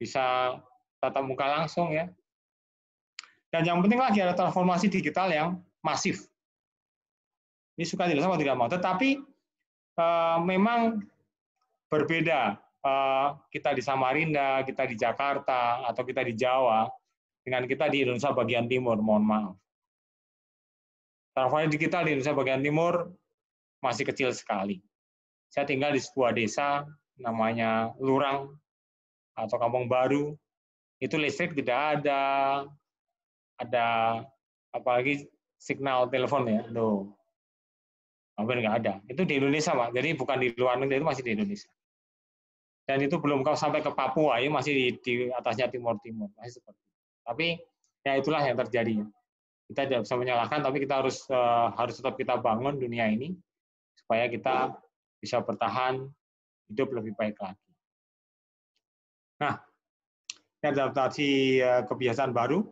bisa tatap muka langsung ya. Dan yang penting lagi ada transformasi digital yang masif. Ini suka tidak sama tidak mau, tetapi memang berbeda kita di Samarinda, kita di Jakarta, atau kita di Jawa, dengan kita di Indonesia bagian timur, mohon maaf. Transformasi digital di Indonesia bagian timur masih kecil sekali. Saya tinggal di sebuah desa namanya Lurang atau Kampung Baru. Itu listrik tidak ada apalagi signal telepon ya, hampir nggak ada. Itu di Indonesia Pak, jadi bukan di luar negeri, itu masih di Indonesia. Dan itu belum sampai ke Papua, ya masih di atasnya timur-timur, masih seperti itu. Tapi ya itulah yang terjadi. Kita tidak bisa menyalahkan, tapi kita harus tetap kita bangun dunia ini supaya kita bisa bertahan hidup lebih baik lagi. Nah, ini adaptasi kebiasaan baru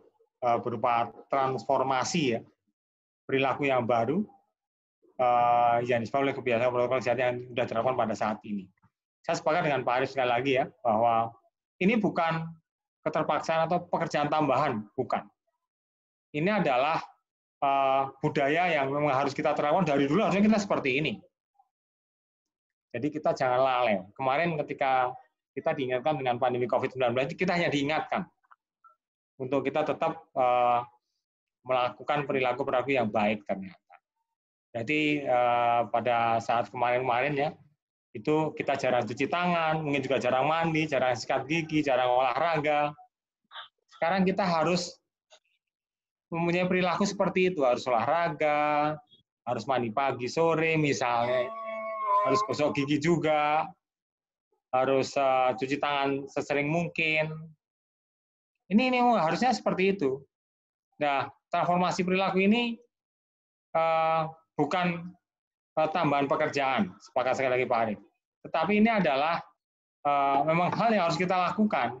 berupa transformasi ya, perilaku yang baru yang disebabkan oleh kebiasaan protokol kesehatan yang sudah diterapkan pada saat ini. Saya sepakat dengan Pak Arief sekali lagi ya, bahwa ini bukan keterpaksaan atau pekerjaan tambahan, bukan. Ini adalah budaya yang memang harus kita terapkan dari dulu, harusnya kita seperti ini. Jadi kita jangan lalai. Kemarin ketika kita diingatkan dengan pandemi COVID-19, kita hanya diingatkan untuk kita tetap melakukan perilaku-perilaku yang baik ternyata. Jadi pada saat kemarin-kemarin ya, itu kita jarang cuci tangan, mungkin juga jarang mandi, jarang sikat gigi, jarang olahraga. sekarang kita harus mempunyai perilaku seperti itu, harus olahraga, harus mandi pagi sore misalnya, harus gosok gigi juga, harus cuci tangan sesering mungkin. Ini harusnya seperti itu. Nah, transformasi perilaku ini bukan tambahan pekerjaan, sepakat sekali lagi Pak Arif. Tetapi ini adalah memang hal yang harus kita lakukan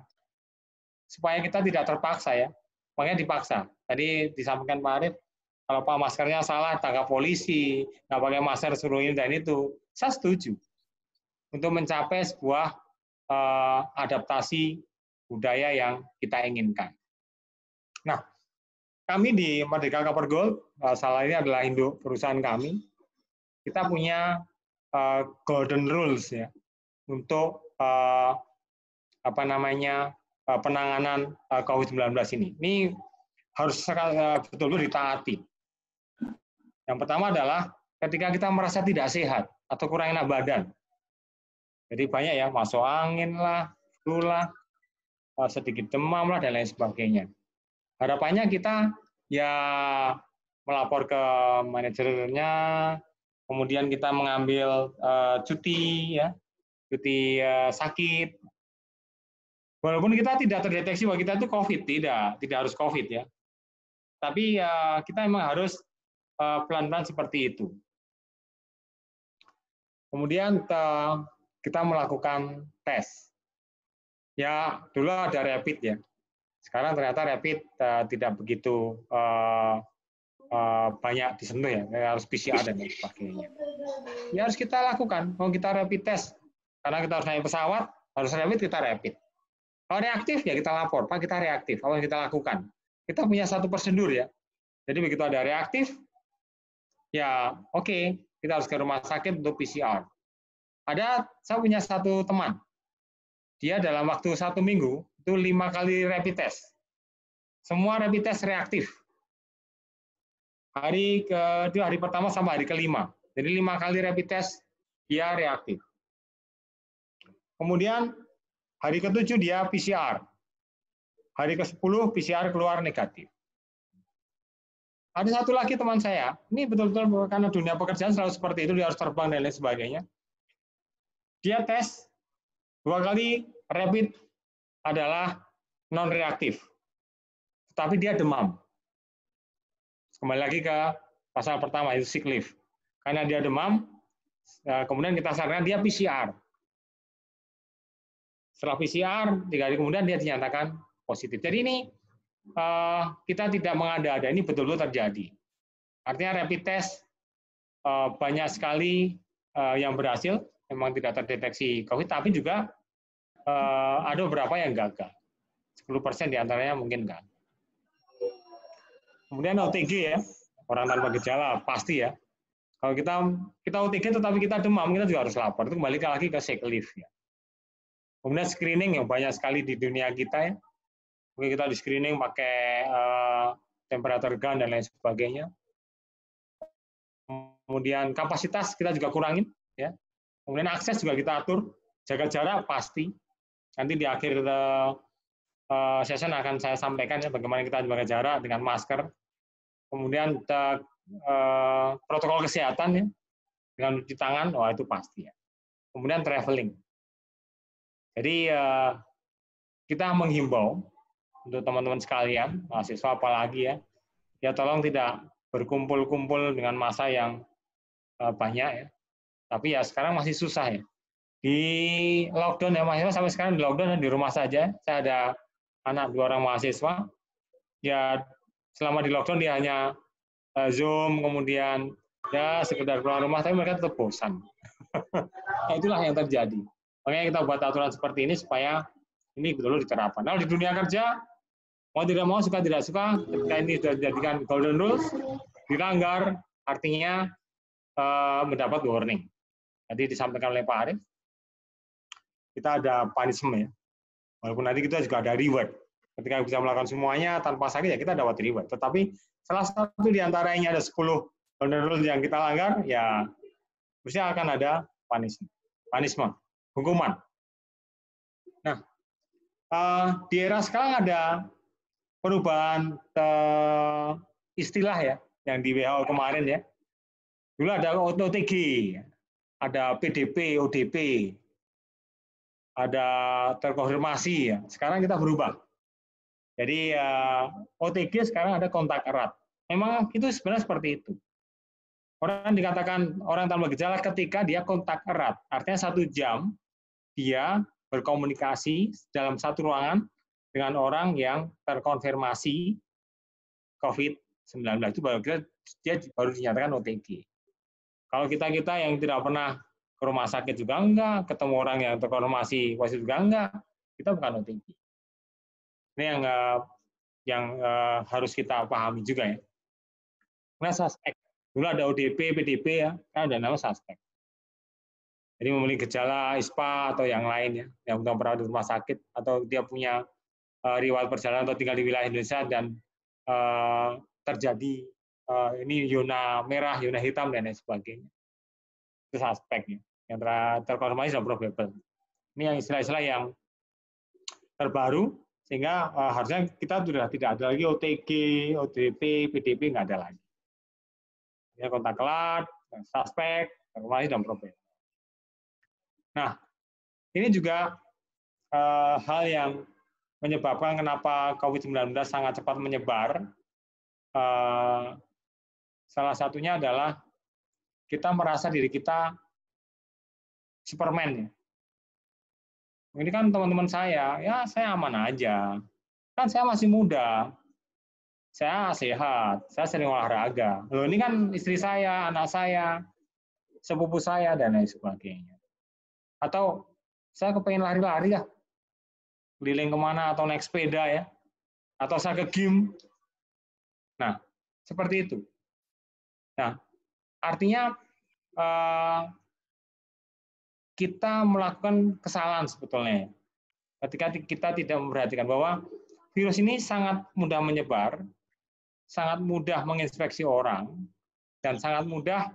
supaya kita tidak terpaksa ya. Makanya dipaksa. Tadi disampaikan Pak Arif, kalau Pak maskernya salah, tangkap polisi, nggak pakai masker suruh ini dan itu. Saya setuju. Untuk mencapai sebuah adaptasi budaya yang kita inginkan. Nah, kami di Merdeka Copper Gold, salah ini adalah induk perusahaan kami, kita punya golden rules ya untuk penanganan COVID-19 ini. Ini harus betul-betul ditaati. Yang pertama adalah ketika kita merasa tidak sehat atau kurang enak badan. Jadi banyak ya, masuk angin lah, flu lah, sedikit demam lah, dan lain sebagainya. Harapannya kita ya melapor ke manajernya, kemudian kita mengambil cuti ya, cuti sakit. Walaupun kita tidak terdeteksi bahwa kita itu COVID, tidak harus COVID ya. Tapi kita memang harus pelan-pelan seperti itu. Kemudian kita melakukan tes. Ya, dulu ada rapid ya. Sekarang ternyata rapid tidak begitu banyak disentuh ya, harus PCR dan lain sebagainya. Ya harus kita lakukan, kalau kita rapid test, karena kita harus naik pesawat, harus rapid, kita rapid. Kalau reaktif ya kita lapor, Pak kita reaktif, apa yang kita lakukan. Kita punya satu prosedur ya, jadi begitu ada reaktif, ya oke, kita harus ke rumah sakit untuk PCR. Saya punya satu teman, dia dalam waktu 1 minggu, itu 5 kali rapid test. Semua rapid test reaktif. Hari pertama sampai hari ke-5. Jadi 5 kali rapid test dia reaktif. Kemudian hari ke-7 dia PCR. Hari ke-10 PCR keluar negatif. Ada satu lagi teman saya, ini betul-betul karena dunia pekerjaan selalu seperti itu, dia harus terbang dan lain sebagainya. Dia tes 2 kali rapid adalah non-reaktif. Tetapi dia demam. Kembali lagi ke pasal pertama, itu sick leave. Karena dia demam, kemudian kita sarankan dia PCR. Setelah PCR, 3 hari kemudian dia dinyatakan positif. Jadi ini kita tidak mengada-ada, ini betul-betul terjadi. Artinya rapid test banyak sekali yang berhasil, memang tidak terdeteksi COVID, tapi juga ada beberapa yang gagal. 10% diantaranya mungkin gagal. Kemudian OTG ya, orang tanpa gejala, pasti ya. Kalau kita OTG tetapi kita demam, kita juga harus lapor. Itu kembali lagi ke sick leave ya. Kemudian screening yang banyak sekali di dunia kita ya. Mungkin kita di screening pakai temperatur gun dan lain sebagainya. Kemudian kapasitas kita juga kurangin ya. Kemudian akses juga kita atur, jaga jarak pasti. Nanti di akhir session akan saya sampaikan ya bagaimana kita jaga jarak dengan masker. Kemudian protokol kesehatan ya, dengan cuci tangan, itu pasti ya. Kemudian traveling. Jadi kita menghimbau untuk teman-teman sekalian, mahasiswa apalagi ya tolong tidak berkumpul-kumpul dengan massa yang banyak ya. Tapi ya sekarang masih susah ya. Di lockdown ya mahasiswa, sampai sekarang di lockdown di rumah saja. Saya ada anak 2 orang mahasiswa. Ya selama di lockdown dia hanya Zoom, kemudian ya sekedar keluar rumah, tapi mereka tetap bosan. Nah, itulah yang terjadi. Makanya kita buat aturan seperti ini supaya ini betul-betul diterapkan. Nah, di dunia kerja, mau tidak mau, suka tidak suka, ketika ini sudah dijadikan golden rules, dilanggar, artinya mendapat warning. Tadi disampaikan oleh Pak Arif, kita ada punishment ya. Walaupun nanti kita juga ada reward. Ketika bisa melakukan semuanya tanpa sakit, ya kita dapat reward. Tetapi salah satu di antaranya ada 10 golden rules yang kita langgar, ya mesti akan ada punishment, hukuman. Nah, di era sekarang ada perubahan istilah ya yang di WHO kemarin ya. Dulu ada OTG, ada PDP, ODP, ada terkonfirmasi ya. Sekarang kita berubah. Jadi OTG sekarang ada kontak erat. Memang itu sebenarnya seperti itu. Orang dikatakan orang tanpa gejala ketika dia kontak erat. Artinya 1 jam dia berkomunikasi dalam satu ruangan dengan orang yang terkonfirmasi COVID-19. Itu baru dia baru dinyatakan OTG. Kalau kita yang tidak pernah ke rumah sakit juga enggak, ketemu orang yang terkonfirmasi positif juga enggak, kita bukan OTG. Ini yang harus kita pahami juga ya. Nah, suspek. Dulu ada ODP, PDP ya, kan ada nama suspek. Jadi memiliki gejala ISPA atau yang lain ya, yang belum pernah di rumah sakit atau dia punya riwayat perjalanan atau tinggal di wilayah Indonesia dan terjadi ini zona merah, zona hitam dan lain sebagainya. Itu suspeknya, yang terkonfirmasi dan probable. Ini yang istilah-istilah yang terbaru sehingga harusnya kita sudah tidak ada lagi OTG, ODP, PDP nggak ada lagi. Ya, kontak erat, suspek, terkonfirmasi dan probable. Nah, ini juga hal yang menyebabkan kenapa COVID-19 sangat cepat menyebar. Salah satunya adalah kita merasa diri kita Superman ya. Ini kan teman-teman saya, ya saya aman aja. Kan saya masih muda. Saya sehat, saya sering olahraga. Loh, ini kan istri saya, anak saya, sepupu saya, dan lain sebagainya. Atau saya kepengen lari-lari ya, keliling kemana, atau naik sepeda ya, atau saya ke gym. Nah, seperti itu. Nah, artinya kita melakukan kesalahan sebetulnya. Ketika kita tidak memperhatikan bahwa virus ini sangat mudah menyebar, sangat mudah menginfeksi orang, dan sangat mudah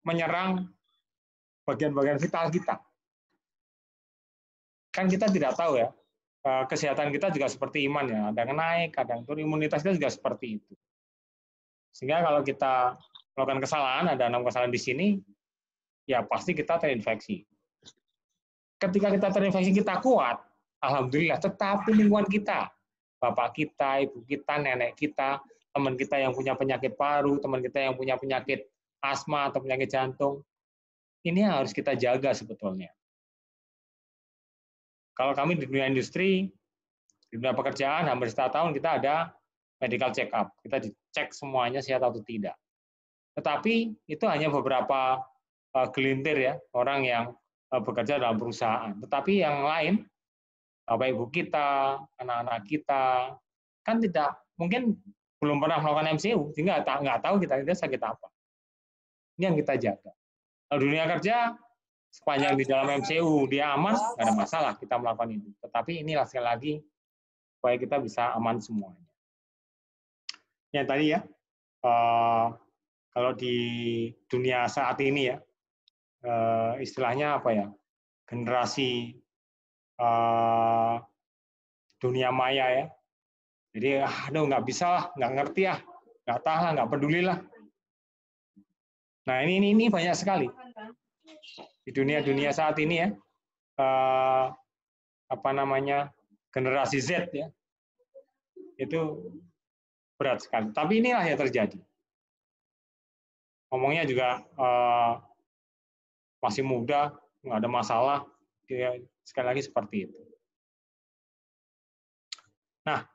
menyerang bagian-bagian vital kita. Kan kita tidak tahu ya, kesehatan kita juga seperti iman ya, ada yang naik, ada yang turun, imunitas kita juga seperti itu. Sehingga kalau kita melakukan kesalahan, ada 6 kesalahan di sini, ya pasti kita terinfeksi. Ketika kita terinfeksi kita kuat, alhamdulillah, tetapi lingkungan kita, bapak kita, ibu kita, nenek kita, teman kita yang punya penyakit paru, teman kita yang punya penyakit asma atau penyakit jantung, ini yang harus kita jaga sebetulnya. Kalau kami di dunia industri, di dunia pekerjaan, hampir setiap tahun kita ada medical check up. Kita dicek semuanya sehat atau tidak. Tetapi itu hanya beberapa gelintir ya, orang yang bekerja dalam perusahaan. Tetapi yang lain, bapak ibu kita, anak-anak kita, kan tidak, mungkin belum pernah melakukan MCU, sehingga nggak tahu kita sakit apa. Ini yang kita jaga. Kalau dunia kerja, sepanjang di dalam MCU dia aman, nggak ada masalah kita melakukan itu. Tetapi inilah sekali lagi, supaya kita bisa aman semuanya. Yang tadi ya, kalau di dunia saat ini ya, istilahnya apa ya, generasi dunia maya ya. Jadi aduh nggak bisa lah, nggak ngerti ya, nggak tahu lah, nggak peduli lah. Nah ini banyak sekali di dunia saat ini ya, apa namanya, generasi Z ya, itu berat sekali. Tapi inilah yang terjadi. Ngomongnya juga masih muda, nggak ada masalah, dia sekali lagi seperti itu. Nah,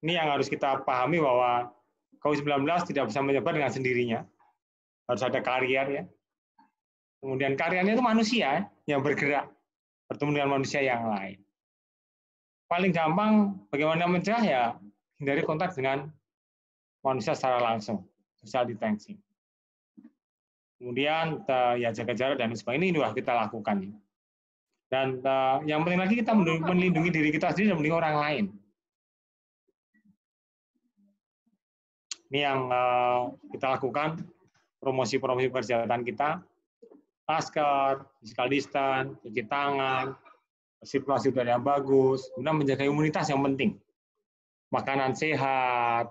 ini yang harus kita pahami bahwa COVID-19 tidak bisa menyebar dengan sendirinya, harus ada karier ya. Kemudian kariernya itu manusia yang bergerak, bertemu dengan manusia yang lain. Paling gampang bagaimana mencegah ya, hindari kontak dengan manusia secara langsung, social distancing. Kemudian ya jaga jarak dan sebagainya, ini sudah kita lakukan. Dan yang penting lagi kita melindungi diri kita sendiri dan melindungi orang lain. Ini yang kita lakukan, promosi-promosi kesehatan kita, masker, physical distance, cuci tangan, sirkulasi udara yang bagus, kemudian menjaga imunitas yang penting. Makanan sehat,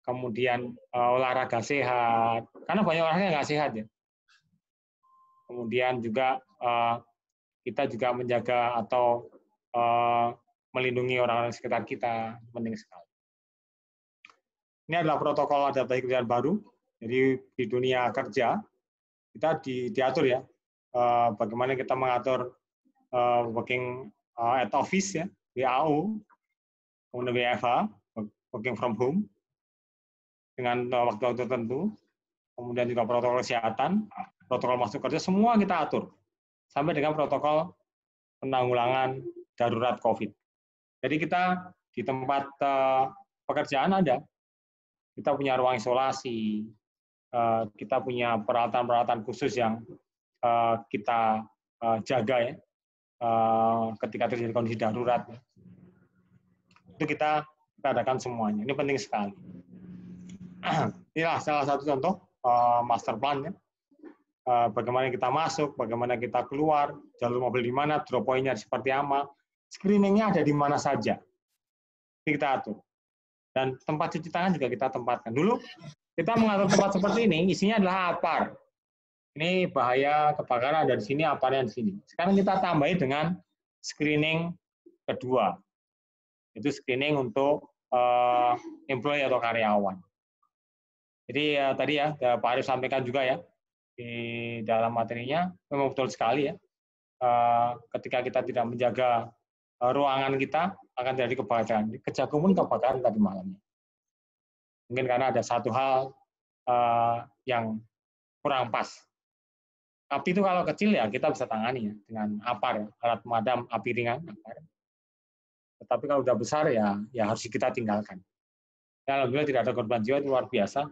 kemudian olahraga sehat, karena banyak orang yang nggak sehat ya. Kemudian juga kita juga menjaga atau melindungi orang-orang sekitar kita, penting sekali. Ini adalah protokol adaptasi kebiasaan baru. Jadi di dunia kerja kita diatur ya, bagaimana kita mengatur working at office ya, WAO, kemudian WFH, working from home, dengan waktu-waktu tertentu, kemudian juga protokol kesehatan, protokol masuk kerja, semua kita atur, sampai dengan protokol penanggulangan darurat COVID. Jadi kita di tempat pekerjaan ada, kita punya ruang isolasi, kita punya peralatan-peralatan khusus yang kita jaga ya, ketika terjadi kondisi darurat. Itu kita adakan semuanya, ini penting sekali. Inilah salah satu contoh master plan ya. Bagaimana kita masuk, bagaimana kita keluar, jalur mobil di mana, drop point-nya seperti apa, screening-nya ada di mana saja. Ini kita atur. Dan tempat cuci tangan juga kita tempatkan. Dulu kita mengatur tempat seperti ini, isinya adalah APAR. Ini bahaya kebakaran ada di sini, APAR-nya di sini. Sekarang kita tambahin dengan screening kedua. Itu screening untuk employee atau karyawan. Jadi tadi ya Pak Arif sampaikan juga ya di dalam materinya, memang betul sekali ya. Ketika kita tidak menjaga ruangan kita, akan terjadi kebakaran. Kejagung pun kebakaran tadi malamnya. Mungkin karena ada satu hal yang kurang pas. Api itu kalau kecil ya kita bisa tangani ya dengan APAR, alat pemadam api ringan. APAR. Tetapi kalau udah besar ya harus kita tinggalkan. Ya, alhamdulillah tidak ada korban jiwa, itu luar biasa.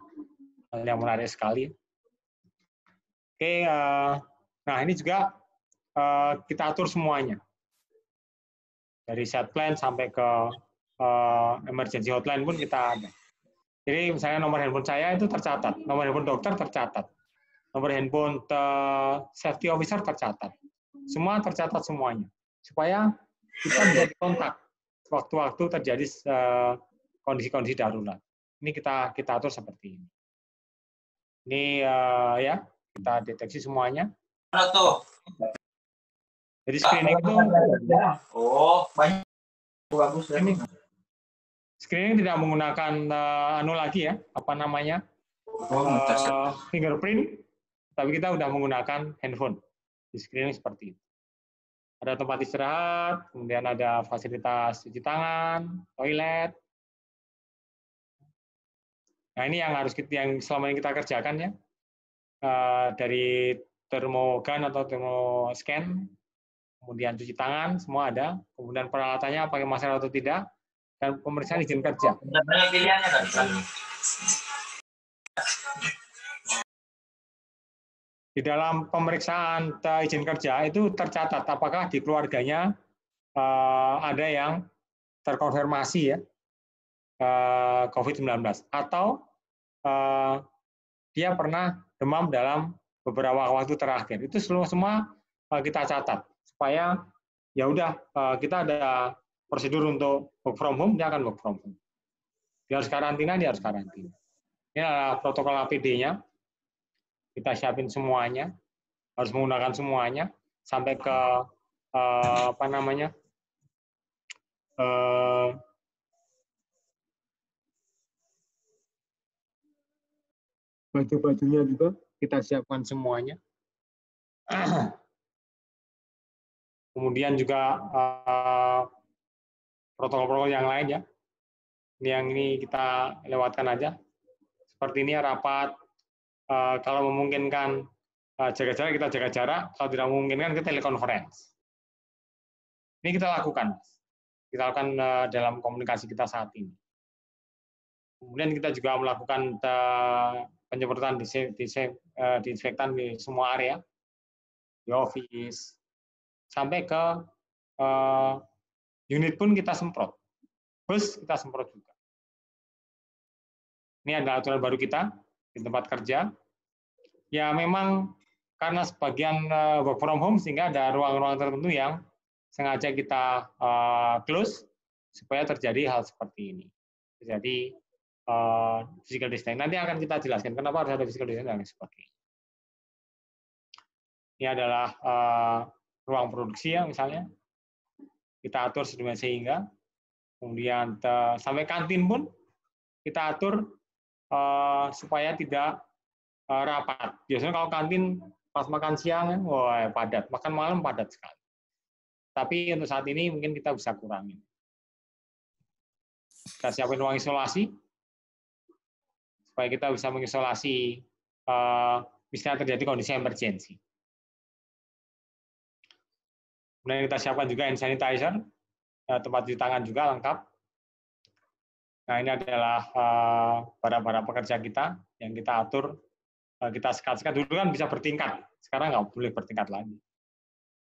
Hal yang menarik sekali. Oke, nah ini juga kita atur semuanya. Dari set plan sampai ke emergency hotline pun kita ada. Jadi misalnya nomor handphone saya itu tercatat, nomor handphone dokter tercatat, nomor handphone safety officer tercatat. Semua tercatat semuanya. Supaya kita bisa kontak waktu-waktu terjadi kondisi-kondisi darurat. Ini kita atur seperti ini. Ini ya kita deteksi semuanya. Jadi screening itu banyak bagus ya. Screening tidak menggunakan lagi ya, apa namanya? Fingerprint, tapi kita sudah menggunakan handphone. Di screening seperti itu. Ada tempat istirahat, kemudian ada fasilitas cuci tangan, toilet. Nah, ini yang yang selama ini kita kerjakan ya. Dari termogan atau termoscan, kemudian cuci tangan, semua ada. Kemudian peralatannya pakai masker atau tidak, dan pemeriksaan izin kerja. Di dalam pemeriksaan izin kerja itu tercatat apakah di keluarganya ada yang terkonfirmasi ya COVID-19 atau dia pernah demam dalam beberapa waktu terakhir. Itu semua kita catat supaya ya udah kita ada prosedur untuk work from home, dia akan work from home. Dia harus karantina, dia harus karantina. Ini adalah protokol APD-nya. Kita siapin semuanya, harus menggunakan semuanya sampai ke apa namanya baju-bajunya juga kita siapkan semuanya. Kemudian juga protokol-protokol yang lain ya. Yang ini kita lewatkan aja. Seperti ini rapat. Kalau memungkinkan jaga jarak, kita jaga jarak. Kalau tidak memungkinkan, kita telekonferensi. Ini kita lakukan. Kita lakukan dalam komunikasi kita saat ini. Kemudian kita juga melakukan penyemprotan disinfektan di semua area, di office, sampai ke unit pun kita semprot. Bus kita semprot juga. Ini adalah aturan baru kita di tempat kerja. Ya memang karena sebagian work from home sehingga ada ruang-ruang tertentu yang sengaja kita close supaya terjadi hal seperti ini. Terjadi physical distancing. Nanti akan kita jelaskan kenapa harus ada physical distancing dan sebagainya. Ini adalah ruang produksi ya misalnya. Kita atur sedemikian sehingga. Kemudian sampai kantin pun kita atur supaya tidak rapat. Biasanya kalau kantin pas makan siang, wah padat. Makan malam padat sekali. Tapi untuk saat ini mungkin kita bisa kurangi. Kita siapin ruang isolasi supaya kita bisa mengisolasi misalnya terjadi kondisi emergency. Kemudian kita siapkan juga hand sanitizer, tempat cuci tangan juga lengkap. Nah ini adalah para pekerja kita yang kita atur, kita sekat-sekat. Dulu kan bisa bertingkat, sekarang nggak boleh bertingkat lagi.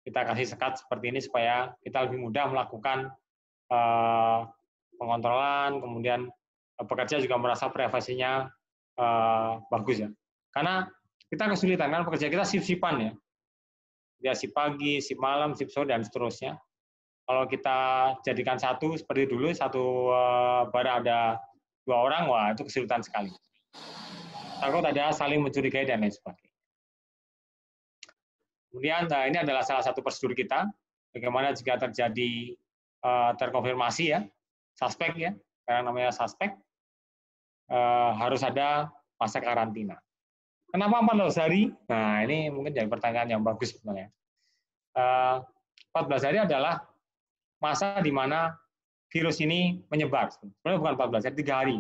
Kita kasih sekat seperti ini supaya kita lebih mudah melakukan pengontrolan, kemudian pekerja juga merasa privasinya bagus ya. Karena kita kesulitan, kan pekerja kita shift-shiftan ya. Dia shift pagi, shift malam, shift sore, dan seterusnya. Kalau kita jadikan satu seperti dulu, satu bara ada 2 orang, wah itu kesulitan sekali. Takut ada saling mencurigai dan lain sebagainya. Kemudian ini adalah salah satu prosedur kita, bagaimana jika terjadi terkonfirmasi ya, suspek ya, karena namanya suspek, harus ada masa karantina. Kenapa 14 hari? Nah, ini mungkin jadi pertanyaan yang bagus sebenarnya. 14 hari adalah masa di mana virus ini menyebar. Sebenarnya bukan 14 hari, 3 hari.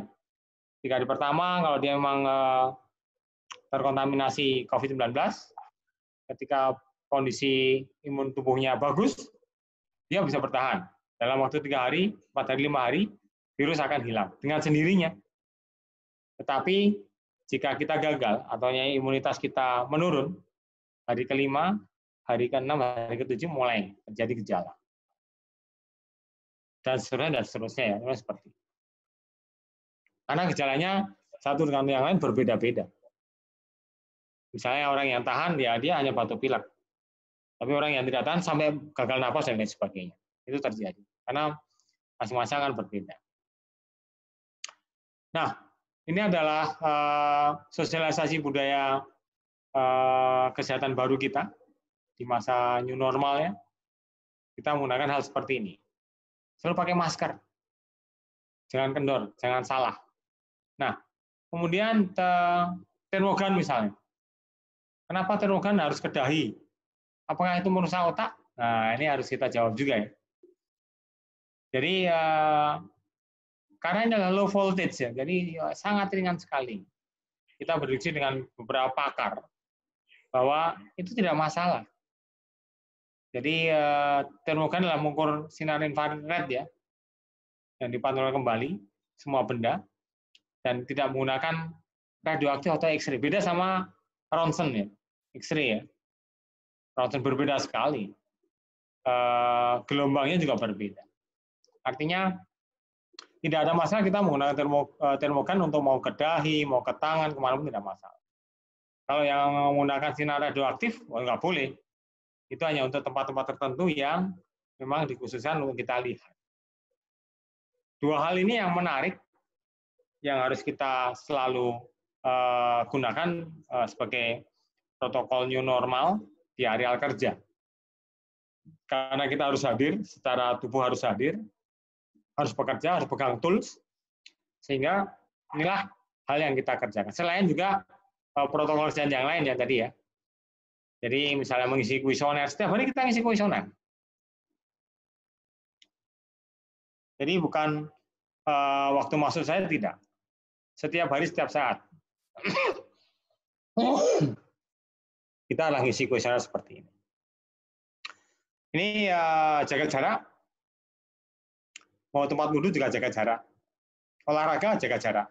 3 hari pertama, kalau dia memang terkontaminasi COVID-19, ketika kondisi imun tubuhnya bagus, dia bisa bertahan. Dalam waktu 3 hari, 4 hari, 5 hari, virus akan hilang dengan sendirinya. Tetapi jika kita gagal atau imunitas kita menurun, hari ke-5, hari ke-6, hari ke-7 mulai terjadi gejala. Dan seterusnya ya, seperti itu. Karena gejalanya satu dengan yang lain berbeda-beda. Misalnya orang yang tahan, dia hanya batuk pilek. Tapi orang yang tidak tahan sampai gagal napas dan lain sebagainya. Itu terjadi. Karena masing-masing akan berbeda. Nah, ini adalah sosialisasi budaya kesehatan baru kita di masa new normal ya. Kita menggunakan hal seperti ini. Selalu pakai masker. Jangan kendor, jangan salah. Nah, kemudian termogan misalnya. Kenapa termogan harus ke dahi? Apakah itu merusak otak? Nah, ini harus kita jawab juga ya. Jadi karena ini adalah low voltage ya, jadi sangat ringan sekali. Kita berdiskusi dengan beberapa pakar bahwa itu tidak masalah. Jadi termogan adalah mengukur sinar infrared ya, yang dipantulkan kembali semua benda dan tidak menggunakan radioaktif atau X-ray. Beda sama ronsen ya, X-ray ya. Ronsen berbeda sekali. Gelombangnya juga berbeda. Artinya tidak ada masalah kita menggunakan termogan untuk mau ke dahi, mau ke tangan, kemana pun tidak masalah. Kalau yang menggunakan sinar radioaktif, nggak boleh. Itu hanya untuk tempat-tempat tertentu yang memang dikhususkan untuk kita lihat. 2 hal ini yang menarik, yang harus kita selalu gunakan sebagai protokol new normal di areal kerja. Karena kita harus hadir, secara tubuh harus hadir, harus bekerja, harus pegang tools, sehingga inilah hal yang kita kerjakan. Selain juga protokol kesehatan yang lain ya tadi ya. Jadi misalnya mengisi kuesioner, setiap hari kita ngisi kuesioner. Jadi bukan waktu masuk saya tidak. Setiap hari, setiap saat. Kita harus ngisi kuesioner seperti ini. Ini jaga jarak. Mau tempat wudhu juga jaga jarak. Olahraga jaga jarak.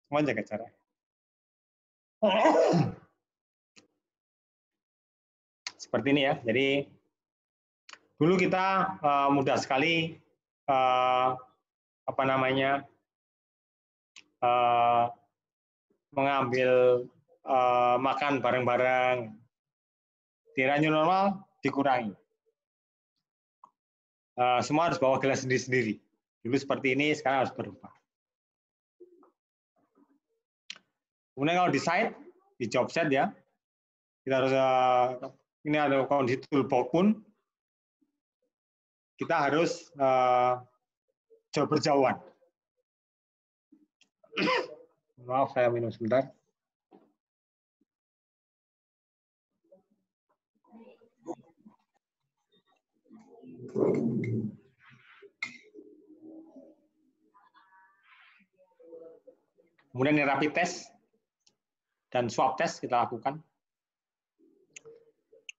Semua jaga jarak. Seperti ini ya. Jadi dulu kita mudah sekali mengambil makan bareng-bareng. Di era new normal dikurangi. semua harus bawa gelas sendiri-sendiri. Dulu seperti ini, sekarang harus berubah. Kemudian kalau di site, di job set ya, kita harus ini ada kondisi toolbox pun, kita harus berjauhan. Maaf, saya minum sebentar. Kemudian ini rapid test dan swab test kita lakukan.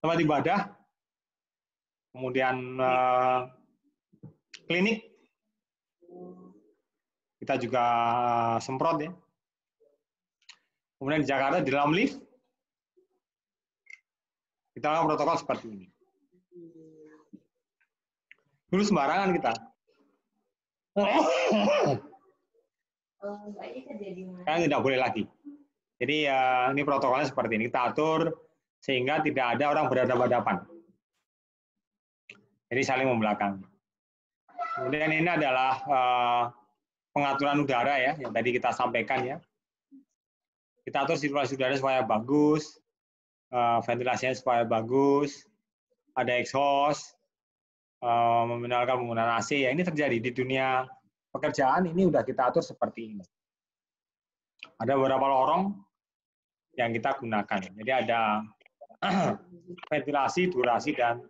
Tempat ibadah, kemudian klinik, kita juga semprot ya. Kemudian di Jakarta di dalam lift, kita lakukan protokol seperti ini. Dulu sembarangan kita. Sekarang tidak boleh lagi. Jadi ini protokolnya seperti ini. Kita atur sehingga tidak ada orang berhadapan-hadapan. Jadi saling membelakangi. Kemudian ini adalah pengaturan udara ya, yang tadi kita sampaikan ya. Kita atur sirkulasi udara supaya bagus, ventilasinya supaya bagus, ada exhaust, meminimalkan penggunaan AC. Ya, ini terjadi di dunia pekerjaan, ini udah kita atur seperti ini. Ada beberapa lorong yang kita gunakan. Jadi ada ventilasi, durasi, dan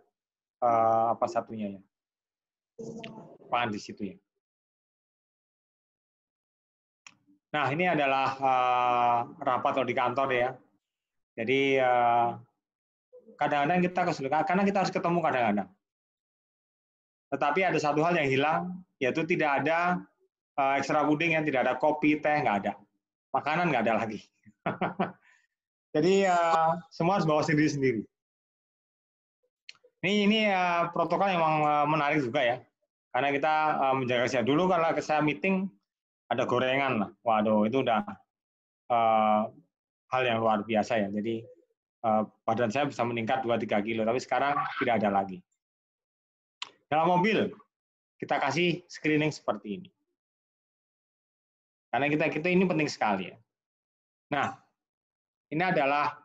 apa satunya ya, apaan di situ ya. Nah, ini adalah rapat kalau di kantor ya. Jadi kadang-kadang kita kesulitan karena kita harus ketemu kadang-kadang. Tetapi ada satu hal yang hilang, yaitu tidak ada extra puding, yang tidak ada kopi, teh, nggak ada. Makanan nggak ada lagi. Jadi semua harus bawa sendiri-sendiri. Ini protokol yang memang menarik juga ya. Karena kita menjaga kesehatan. Dulu kalau saya meeting, ada gorengan lah. Waduh, itu udah hal yang luar biasa ya. Jadi badan saya bisa meningkat 2-3 kilo, tapi sekarang tidak ada lagi. Dalam mobil, kita kasih screening seperti ini. Karena kita ini penting sekali ya. Nah, ini adalah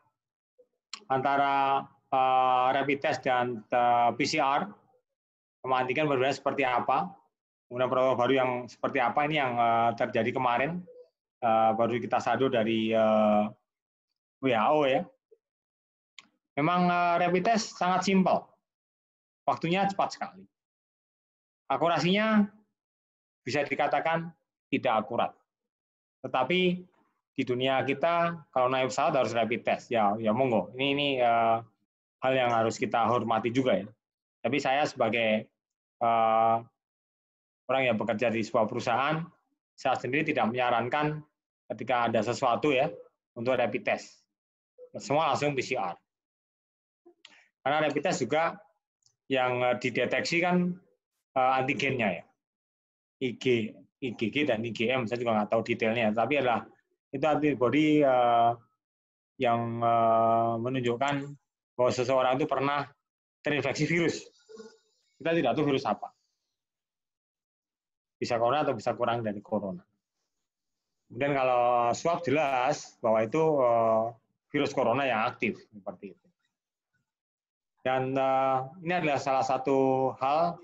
antara rapid test dan PCR. Antigen berbeda seperti apa. Kemudian protokol baru yang seperti apa, ini yang terjadi kemarin. Baru kita sado dari WHO ya. Memang rapid test sangat simpel. Waktunya cepat sekali. Akurasinya bisa dikatakan tidak akurat. Tetapi di dunia kita kalau naik pesawat harus rapid test. Ya monggo. Ini hal yang harus kita hormati juga ya. Tapi saya sebagai orang yang bekerja di sebuah perusahaan, saya sendiri tidak menyarankan ketika ada sesuatu ya untuk rapid test. Semua langsung PCR. Karena rapid test juga yang dideteksi kan antigennya ya. IgG dan IgM, saya juga nggak tahu detailnya, tapi adalah itu antibody yang menunjukkan bahwa seseorang itu pernah terinfeksi virus. Kita tidak tahu virus apa. Bisa corona atau bisa kurang dari corona. Kemudian kalau swab jelas bahwa itu virus corona yang aktif, seperti itu. Dan ini adalah salah satu hal,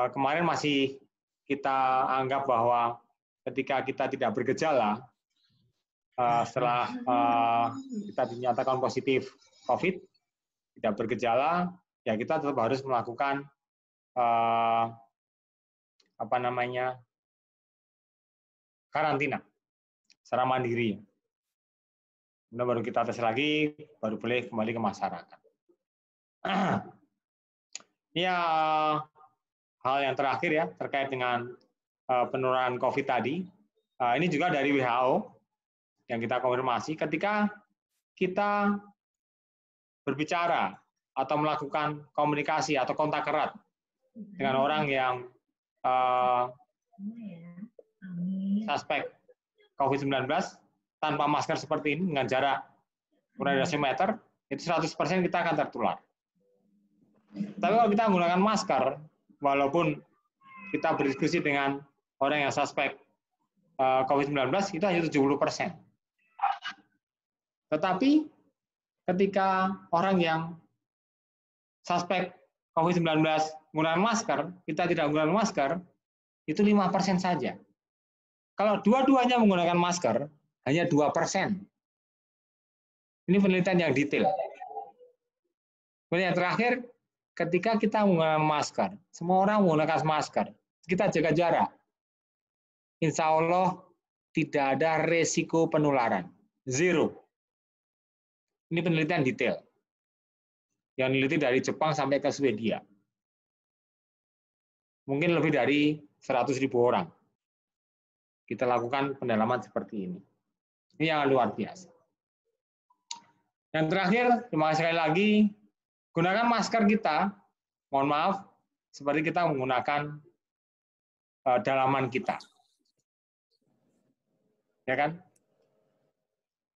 kemarin masih kita anggap bahwa ketika kita tidak bergejala, setelah kita dinyatakan positif COVID, tidak bergejala, ya kita tetap harus melakukan karantina secara mandiri. Kemudian baru kita tes lagi, baru boleh kembali ke masyarakat. Ya, hal yang terakhir ya terkait dengan penularan COVID tadi, ini juga dari WHO yang kita konfirmasi ketika kita berbicara atau melakukan komunikasi atau kontak erat dengan orang yang suspek COVID-19 tanpa masker seperti ini dengan jarak kurang dari 1 meter, itu 100% kita akan tertular. Tapi kalau kita menggunakan masker, walaupun kita berdiskusi dengan orang yang suspek COVID-19 itu hanya 70%. Tetapi ketika orang yang suspek COVID-19 menggunakan masker, kita tidak menggunakan masker, itu 5% saja. Kalau dua-duanya menggunakan masker, hanya 2%. Ini penelitian yang detail. Kemudian yang terakhir, ketika kita menggunakan masker, semua orang menggunakan masker, kita jaga jarak. Insya Allah tidak ada resiko penularan. 0. Ini penelitian detail. Yang diliti dari Jepang sampai ke Swedia. Mungkin lebih dari 100.000 orang. Kita lakukan pendalaman seperti ini. Ini yang luar biasa. Yang terakhir, terima kasih sekali lagi, gunakan masker kita, mohon maaf, seperti kita menggunakan dalaman kita. Ya kan?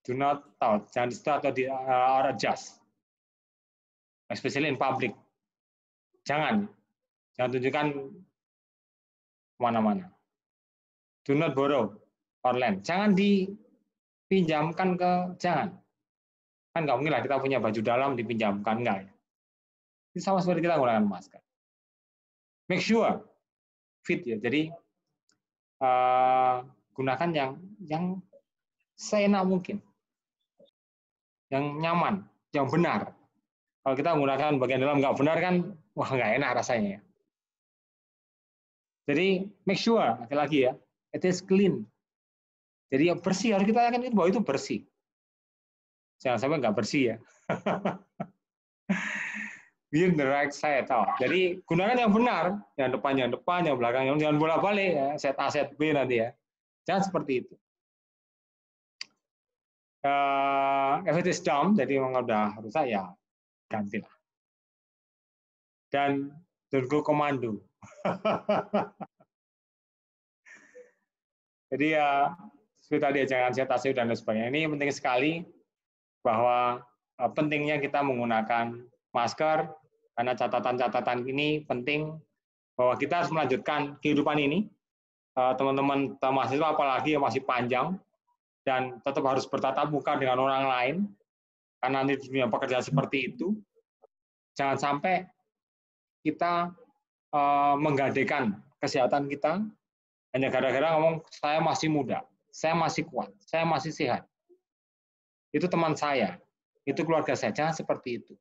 Do not touch, jangan di-touch atau adjust. Especially in public. Jangan tunjukkan kemana-mana. Do not borrow or lend. Jangan dipinjamkan jangan. Kan nggak mungkin lah kita punya baju dalam dipinjamkan, enggak ya. Itu sama seperti kita menggunakan masker. Make sure fit ya. Jadi gunakan yang seenak mungkin, yang nyaman, yang benar. Kalau kita menggunakan bagian dalam nggak benar kan, wah nggak enak rasanya. Jadi make sure lagi ya, it is clean. Jadi yang bersih harus kita yakin bahwa itu bersih. Jangan sampai nggak bersih ya. Be on the right side. Jadi gunakan yang benar, yang depan, yang belakang, jangan bolak-balik ya, set A, set B nanti ya. Jangan seperti itu. If it is dumb, jadi memang udah rusak ya, gantilah. Dan don't go komando. Jadi ya, seperti tadi jangan set A, dan lain sebagainya. Ini penting sekali bahwa pentingnya kita menggunakan masker, karena catatan-catatan ini penting bahwa kita harus melanjutkan kehidupan ini. Teman-teman mahasiswa apalagi yang masih panjang, dan tetap harus bertatap muka dengan orang lain, karena nanti dunia pekerjaan seperti itu. Jangan sampai kita menggadekan kesehatan kita hanya gara-gara ngomong saya masih muda, saya masih kuat, saya masih sehat. Itu teman saya, itu keluarga saya. Jangan seperti itu.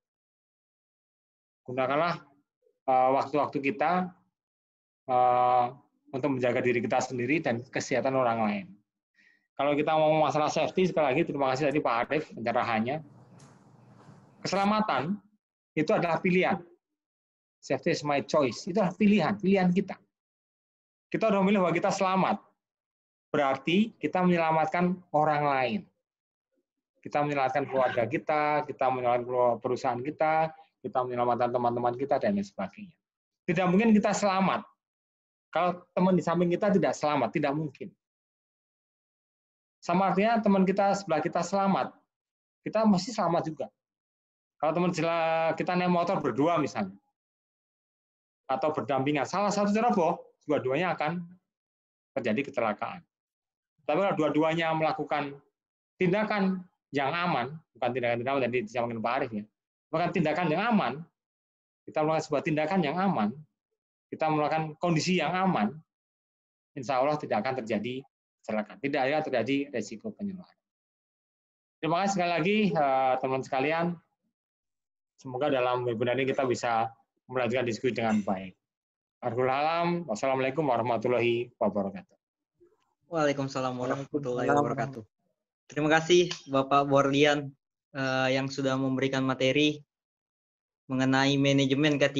Gunakanlah waktu-waktu kita untuk menjaga diri kita sendiri dan kesehatan orang lain. Kalau kita ngomong masalah safety, sekali lagi terima kasih tadi Pak Arief pencerahannya. Keselamatan itu adalah pilihan. Safety is my choice. Itu adalah pilihan kita. Kita udah memilih bahwa kita selamat. Berarti kita menyelamatkan orang lain. Kita menyelamatkan keluarga kita menyelamatkan perusahaan kita menyelamatkan teman-teman kita, dan lain sebagainya. Tidak mungkin kita selamat kalau teman di samping kita tidak selamat, tidak mungkin. Sama artinya teman kita sebelah kita selamat, kita mesti selamat juga. Kalau teman kita naik motor berdua misalnya, atau berdampingan, salah satu ceroboh, dua-duanya akan terjadi kecelakaan. Tapi kalau dua-duanya melakukan tindakan yang aman, bukan tindakan yang aman, tadi disampaikan Pak Arief ya, melakukan tindakan yang aman, kita melakukan sebuah tindakan yang aman, kita melakukan kondisi yang aman, insya Allah tidak akan terjadi kecelakaan, tidak ada terjadi resiko penularan. Terima kasih sekali lagi teman-teman sekalian. Semoga dalam webinar ini kita bisa melanjutkan diskusi dengan baik. Wassalamualaikum warahmatullahi wabarakatuh. Waalaikumsalam warahmatullahi wabarakatuh. Terima kasih Bapak Borlian yang sudah memberikan materi mengenai manajemen K3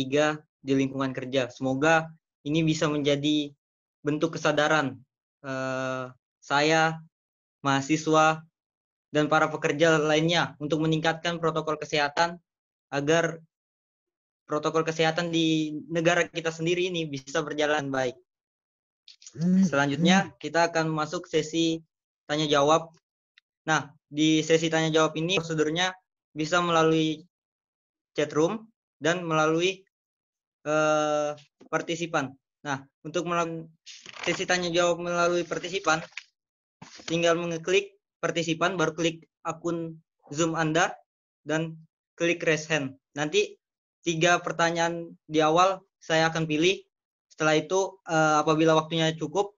di lingkungan kerja. Semoga ini bisa menjadi bentuk kesadaran saya, mahasiswa, dan para pekerja lainnya untuk meningkatkan protokol kesehatan agar protokol kesehatan di negara kita sendiri ini bisa berjalan baik. Selanjutnya kita akan masuk sesi tanya jawab. Nah, di sesi tanya jawab ini prosedurnya bisa melalui chat room dan melalui partisipan. Nah, untuk melakukan sesi tanya jawab melalui partisipan, tinggal mengeklik partisipan, baru klik akun Zoom Anda, dan klik raise hand. Nanti 3 pertanyaan di awal saya akan pilih. Setelah itu, apabila waktunya cukup,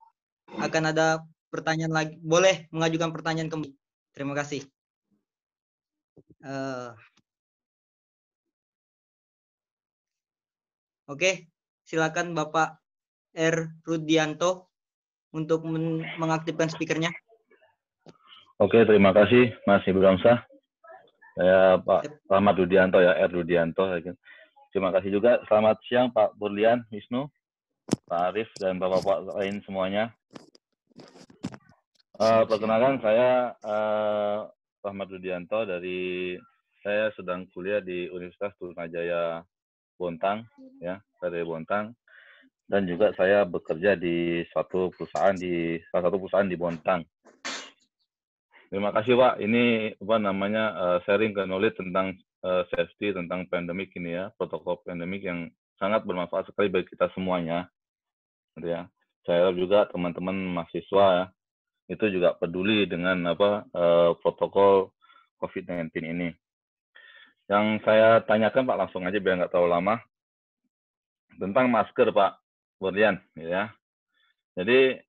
akan ada pertanyaan lagi. Boleh mengajukan pertanyaan kembali. Terima kasih. Oke, silakan Bapak R. Rudianto untuk mengaktifkan speakernya. Oke, terima kasih Mas Ibramsah. Saya Pak Rahmat Rudianto ya, R. Rudianto. Terima kasih juga. Selamat siang Pak Burlian, Wisnu, Pak Arif, dan Bapak-Bapak lain semuanya. Perkenalkan saya Rahmat Rudianto saya sedang kuliah di Universitas Trunajaya Bontang, ya, dari Bontang, dan juga saya bekerja di salah satu perusahaan di Bontang. Terima kasih Pak. Ini sharing knowledge tentang safety, tentang pandemik ini ya, protokol pandemik yang sangat bermanfaat sekali bagi kita semuanya. Gitu ya. Saya harap juga teman-teman mahasiswa ya, itu juga peduli dengan protokol COVID-19 ini. Yang saya tanyakan Pak, langsung aja biar nggak terlalu lama, tentang masker Pak Burlian ya. Jadi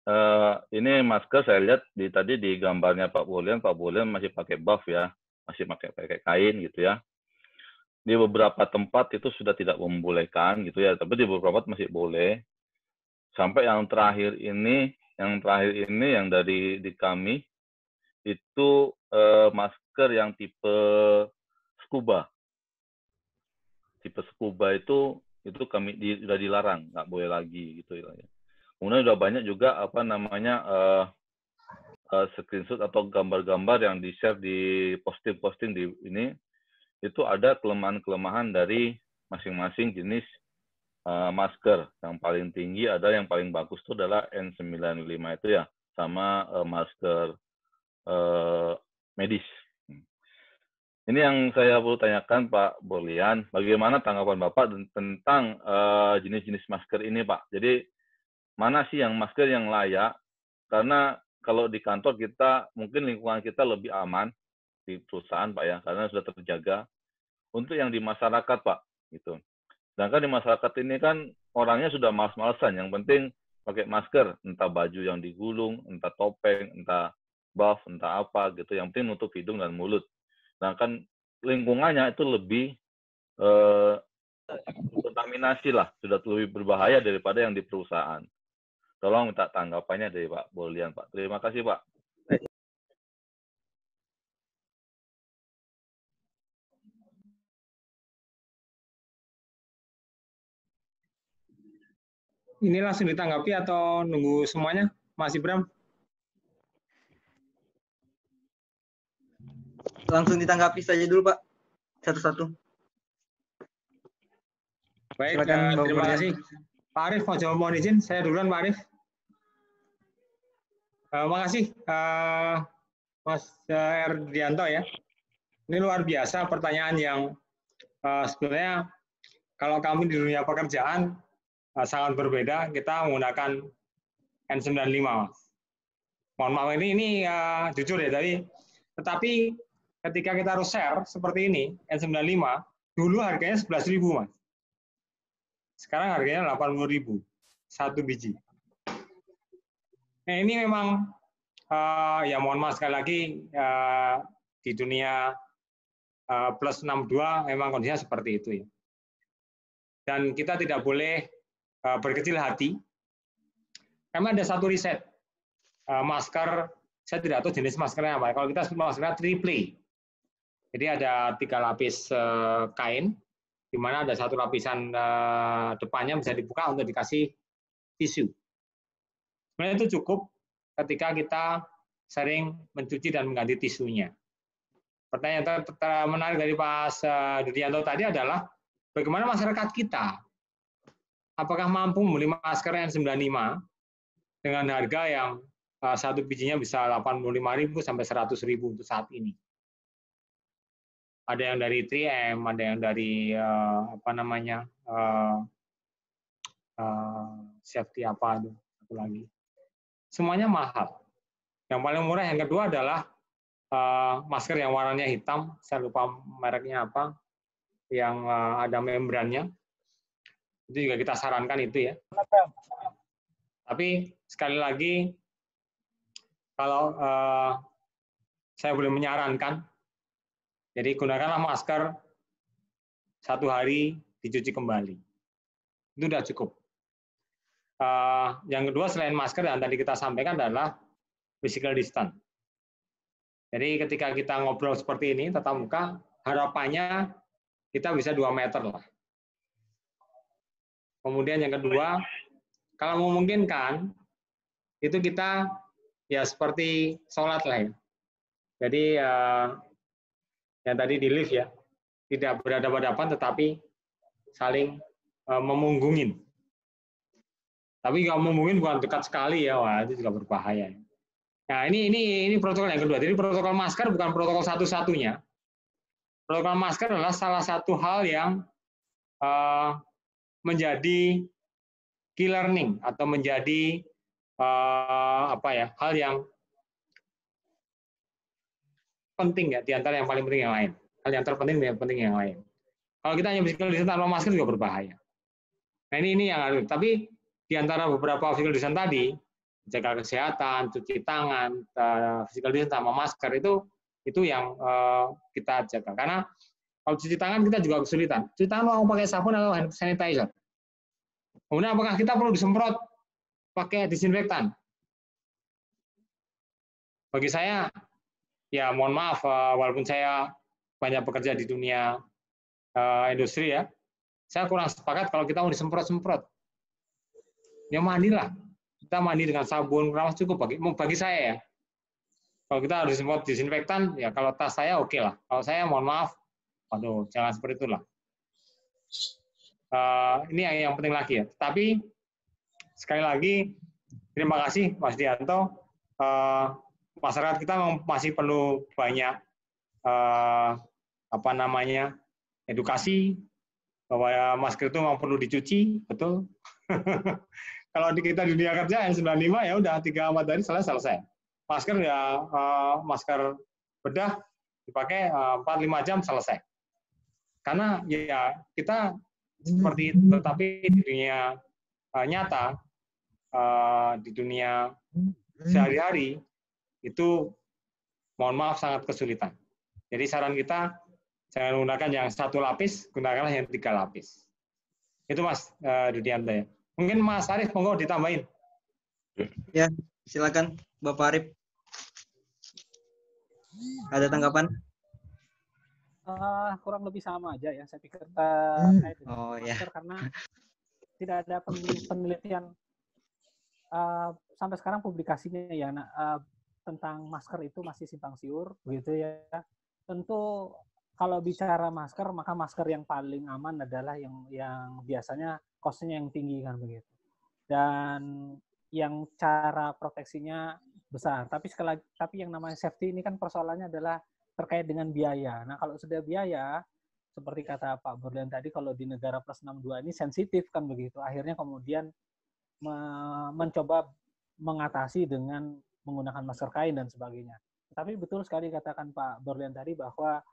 ini masker saya lihat tadi di gambarnya Pak Burlian masih pakai buff ya, masih pakai kain gitu ya. Di beberapa tempat itu sudah tidak membolehkan gitu ya, tapi di beberapa tempat masih boleh. Sampai yang terakhir ini yang dari di kami itu masker yang tipe scuba. Tipe scuba itu kami sudah dilarang, nggak boleh lagi gitu ya. Kemudian sudah banyak juga screenshot atau gambar-gambar yang di-share di posting di ini, itu ada kelemahan-kelemahan dari masing-masing jenis masker. Yang paling tinggi yang paling bagus itu adalah N95 itu ya, sama masker medis. Ini yang saya perlu tanyakan Pak Burlian, bagaimana tanggapan Bapak tentang jenis-jenis masker ini Pak? Jadi mana sih yang masker yang layak? Karena kalau di kantor kita, mungkin lingkungan kita lebih aman di perusahaan Pak ya, karena sudah terjaga. Untuk yang di masyarakat Pak, gitu. Sedangkan di masyarakat ini kan orangnya sudah malas-malasan, yang penting pakai masker, entah baju yang digulung, entah topeng, entah buff, entah apa gitu, yang penting nutup hidung dan mulut. Sedangkan lingkungannya itu lebih kontaminasi lah, sudah lebih berbahaya daripada yang di perusahaan. Tolong minta tanggapannya dari Pak Burlian, Pak. Terima kasih, Pak. Ini langsung ditanggapi atau nunggu semuanya, Mas Ibram? Langsung ditanggapi saja dulu, Pak. Satu-satu. Baik, terima kasih. Pak Arif, mohon izin, saya duluan Pak Arif. Makasih, Mas Erdianto ya. Ini luar biasa pertanyaan yang sebenarnya kalau kami di dunia pekerjaan sangat berbeda. Kita menggunakan N95, Mas. Mohon maaf ini jujur ya tetapi ketika kita harus share seperti ini N95 dulu harganya 11.000 Mas. Sekarang harganya 80.000 satu biji. Nah, ini memang ya mohon maaf sekali lagi di dunia plus 62 memang kondisinya seperti itu ya. Dan kita tidak boleh berkecil hati. Karena ada satu riset masker, saya tidak tahu jenis maskernya apa. Kalau kita sebut maskernya triple. Jadi ada 3 lapis kain, di mana ada satu lapisan depannya bisa dibuka untuk dikasih tisu. Sebenarnya itu cukup ketika kita sering mencuci dan mengganti tisunya. Pertanyaan menarik dari Pak Rudianto tadi adalah bagaimana masyarakat kita, apakah mampu membeli masker N95 dengan harga yang satu bijinya bisa 85.000 sampai 100.000 untuk saat ini. Ada yang dari 3M, ada yang dari safety apa itu satu lagi. Semuanya mahal. Yang paling murah yang kedua adalah masker yang warnanya hitam, saya lupa mereknya apa, yang ada membrannya. Itu juga kita sarankan itu ya. Tapi sekali lagi, kalau saya boleh menyarankan, jadi gunakanlah masker 1 hari dicuci kembali. Itu sudah cukup. Yang kedua selain masker yang tadi kita sampaikan adalah physical distance. Jadi ketika kita ngobrol seperti ini tatap muka, harapannya kita bisa 2 meter lah. Kemudian yang kedua, kalau memungkinkan, itu kita ya seperti sholat lah ya. Jadi yang tadi di lift ya, tidak berhadapan-hadapan tetapi saling memunggungin. Tapi kalau memunggungin bukan dekat sekali ya, wah itu juga berbahaya. Nah ini protokol yang kedua. Jadi protokol masker bukan protokol satu-satunya. Protokol masker adalah salah satu hal yang menjadi key learning atau menjadi hal yang penting ya, di antara yang paling penting yang lain. Hal yang terpenting dan yang penting yang lain. Kalau kita hanya physical distance tanpa masker juga berbahaya. Nah ini yang harus. Tapi di antara beberapa physical distance tadi, jaga kesehatan, cuci tangan, physical distance tanpa masker itu yang kita jaga. Karena kalau cuci tangan kita juga kesulitan. Cuci tangan mau pakai sabun atau hand sanitizer. Kemudian apakah kita perlu disemprot pakai disinfektan? Bagi saya, ya mohon maaf, walaupun saya banyak bekerja di dunia industri ya, saya kurang sepakat kalau kita mau disemprot-semprot. Ya mandilah. Kita mandi dengan sabun, ramas cukup bagi saya ya. Kalau kita harus disemprot disinfektan, ya kalau tas saya oke lah. Kalau saya mohon maaf, aduh jangan seperti itulah. Ini yang penting lagi ya. Tapi sekali lagi terima kasih Mas Dianto. Masyarakat kita masih perlu banyak edukasi bahwa masker itu memang perlu dicuci, betul. Kalau kita di dunia kerja yang 95 ya udah 3 matahari selesai. Masker ya masker bedah dipakai 4-5 jam selesai. Karena ya kita seperti itu, tetapi di dunia nyata, di dunia sehari-hari itu mohon maaf sangat kesulitan. Jadi saran kita jangan menggunakan yang 1 lapis, gunakanlah yang 3 lapis. Itu Mas Dudianto ya. Mungkin Mas Arief monggo ditambahin. Ya, silakan Bapak Arief. Ada tanggapan? Kurang lebih sama aja ya. Saya pikir terkait dengan masker karena tidak ada penelitian sampai sekarang publikasinya ya tentang masker itu masih simpang siur begitu ya. Tentu kalau bicara masker maka masker yang paling aman adalah yang biasanya cost-nya yang tinggi kan begitu. Dan yang cara proteksinya besar. Tapi yang namanya safety ini kan persoalannya adalah terkait dengan biaya. Nah, kalau sudah biaya, seperti kata Pak Borlian tadi, kalau di negara plus 62 ini sensitif kan begitu. Akhirnya kemudian mencoba mengatasi dengan menggunakan masker kain dan sebagainya. Tapi betul sekali katakan Pak Borlian tadi bahwa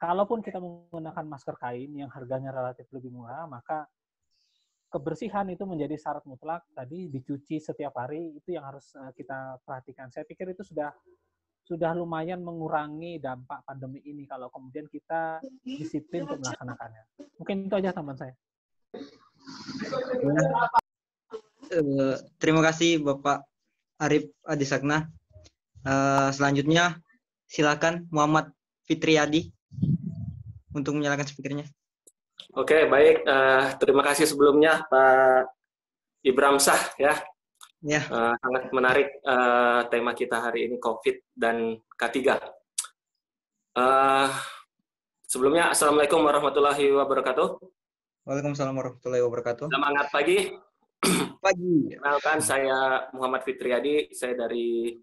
kalaupun kita menggunakan masker kain yang harganya relatif lebih murah, maka kebersihan itu menjadi syarat mutlak. Tadi dicuci setiap hari itu yang harus kita perhatikan. Saya pikir itu sudah lumayan mengurangi dampak pandemi ini kalau kemudian kita disiplin untuk melaksanakannya. Mungkin itu aja teman saya. Terima kasih Bapak Arief Adisakna. Selanjutnya silakan Muhammad Fitriadi untuk menyalakan speakernya. Oke, baik. Terima kasih sebelumnya Pak Ibramsah ya. Ya. Sangat menarik tema kita hari ini, COVID dan K3. Sebelumnya, Assalamualaikum warahmatullahi wabarakatuh. Waalaikumsalam warahmatullahi wabarakatuh. Selamat pagi. Pagi. Kenalkan, saya Muhammad Fitriadi. Saya dari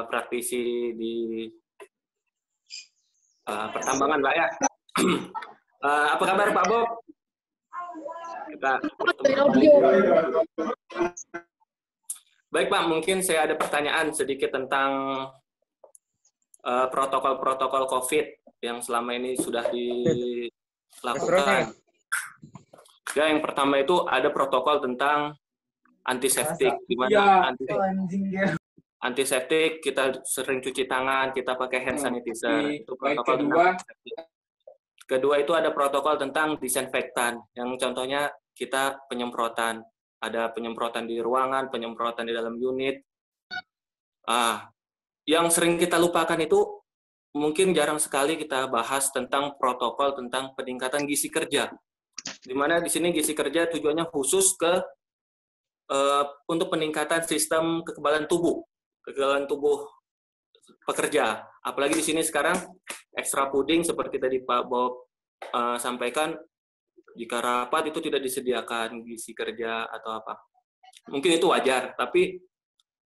praktisi di pertambangan, Pak ya. Apa kabar Pak Bob? Kak. Baik Pak, mungkin saya ada pertanyaan sedikit tentang protokol-protokol COVID yang selama ini sudah dilakukan. Ya, yang pertama itu ada protokol tentang antiseptik, di mana antiseptik kita sering cuci tangan, kita pakai hand sanitizer. Itu protokol tentang antiseptik. Kedua itu ada protokol tentang disinfektan, yang contohnya kita penyemprotan. Ada penyemprotan di ruangan, penyemprotan di dalam unit. Yang sering kita lupakan itu mungkin jarang sekali kita bahas tentang protokol tentang peningkatan gizi kerja. Di mana di sini gizi kerja tujuannya khusus untuk peningkatan sistem kekebalan tubuh pekerja. Apalagi di sini sekarang extra pudding seperti tadi Pak Bob sampaikan, jika rapat itu tidak disediakan gizi kerja atau apa. Mungkin itu wajar, tapi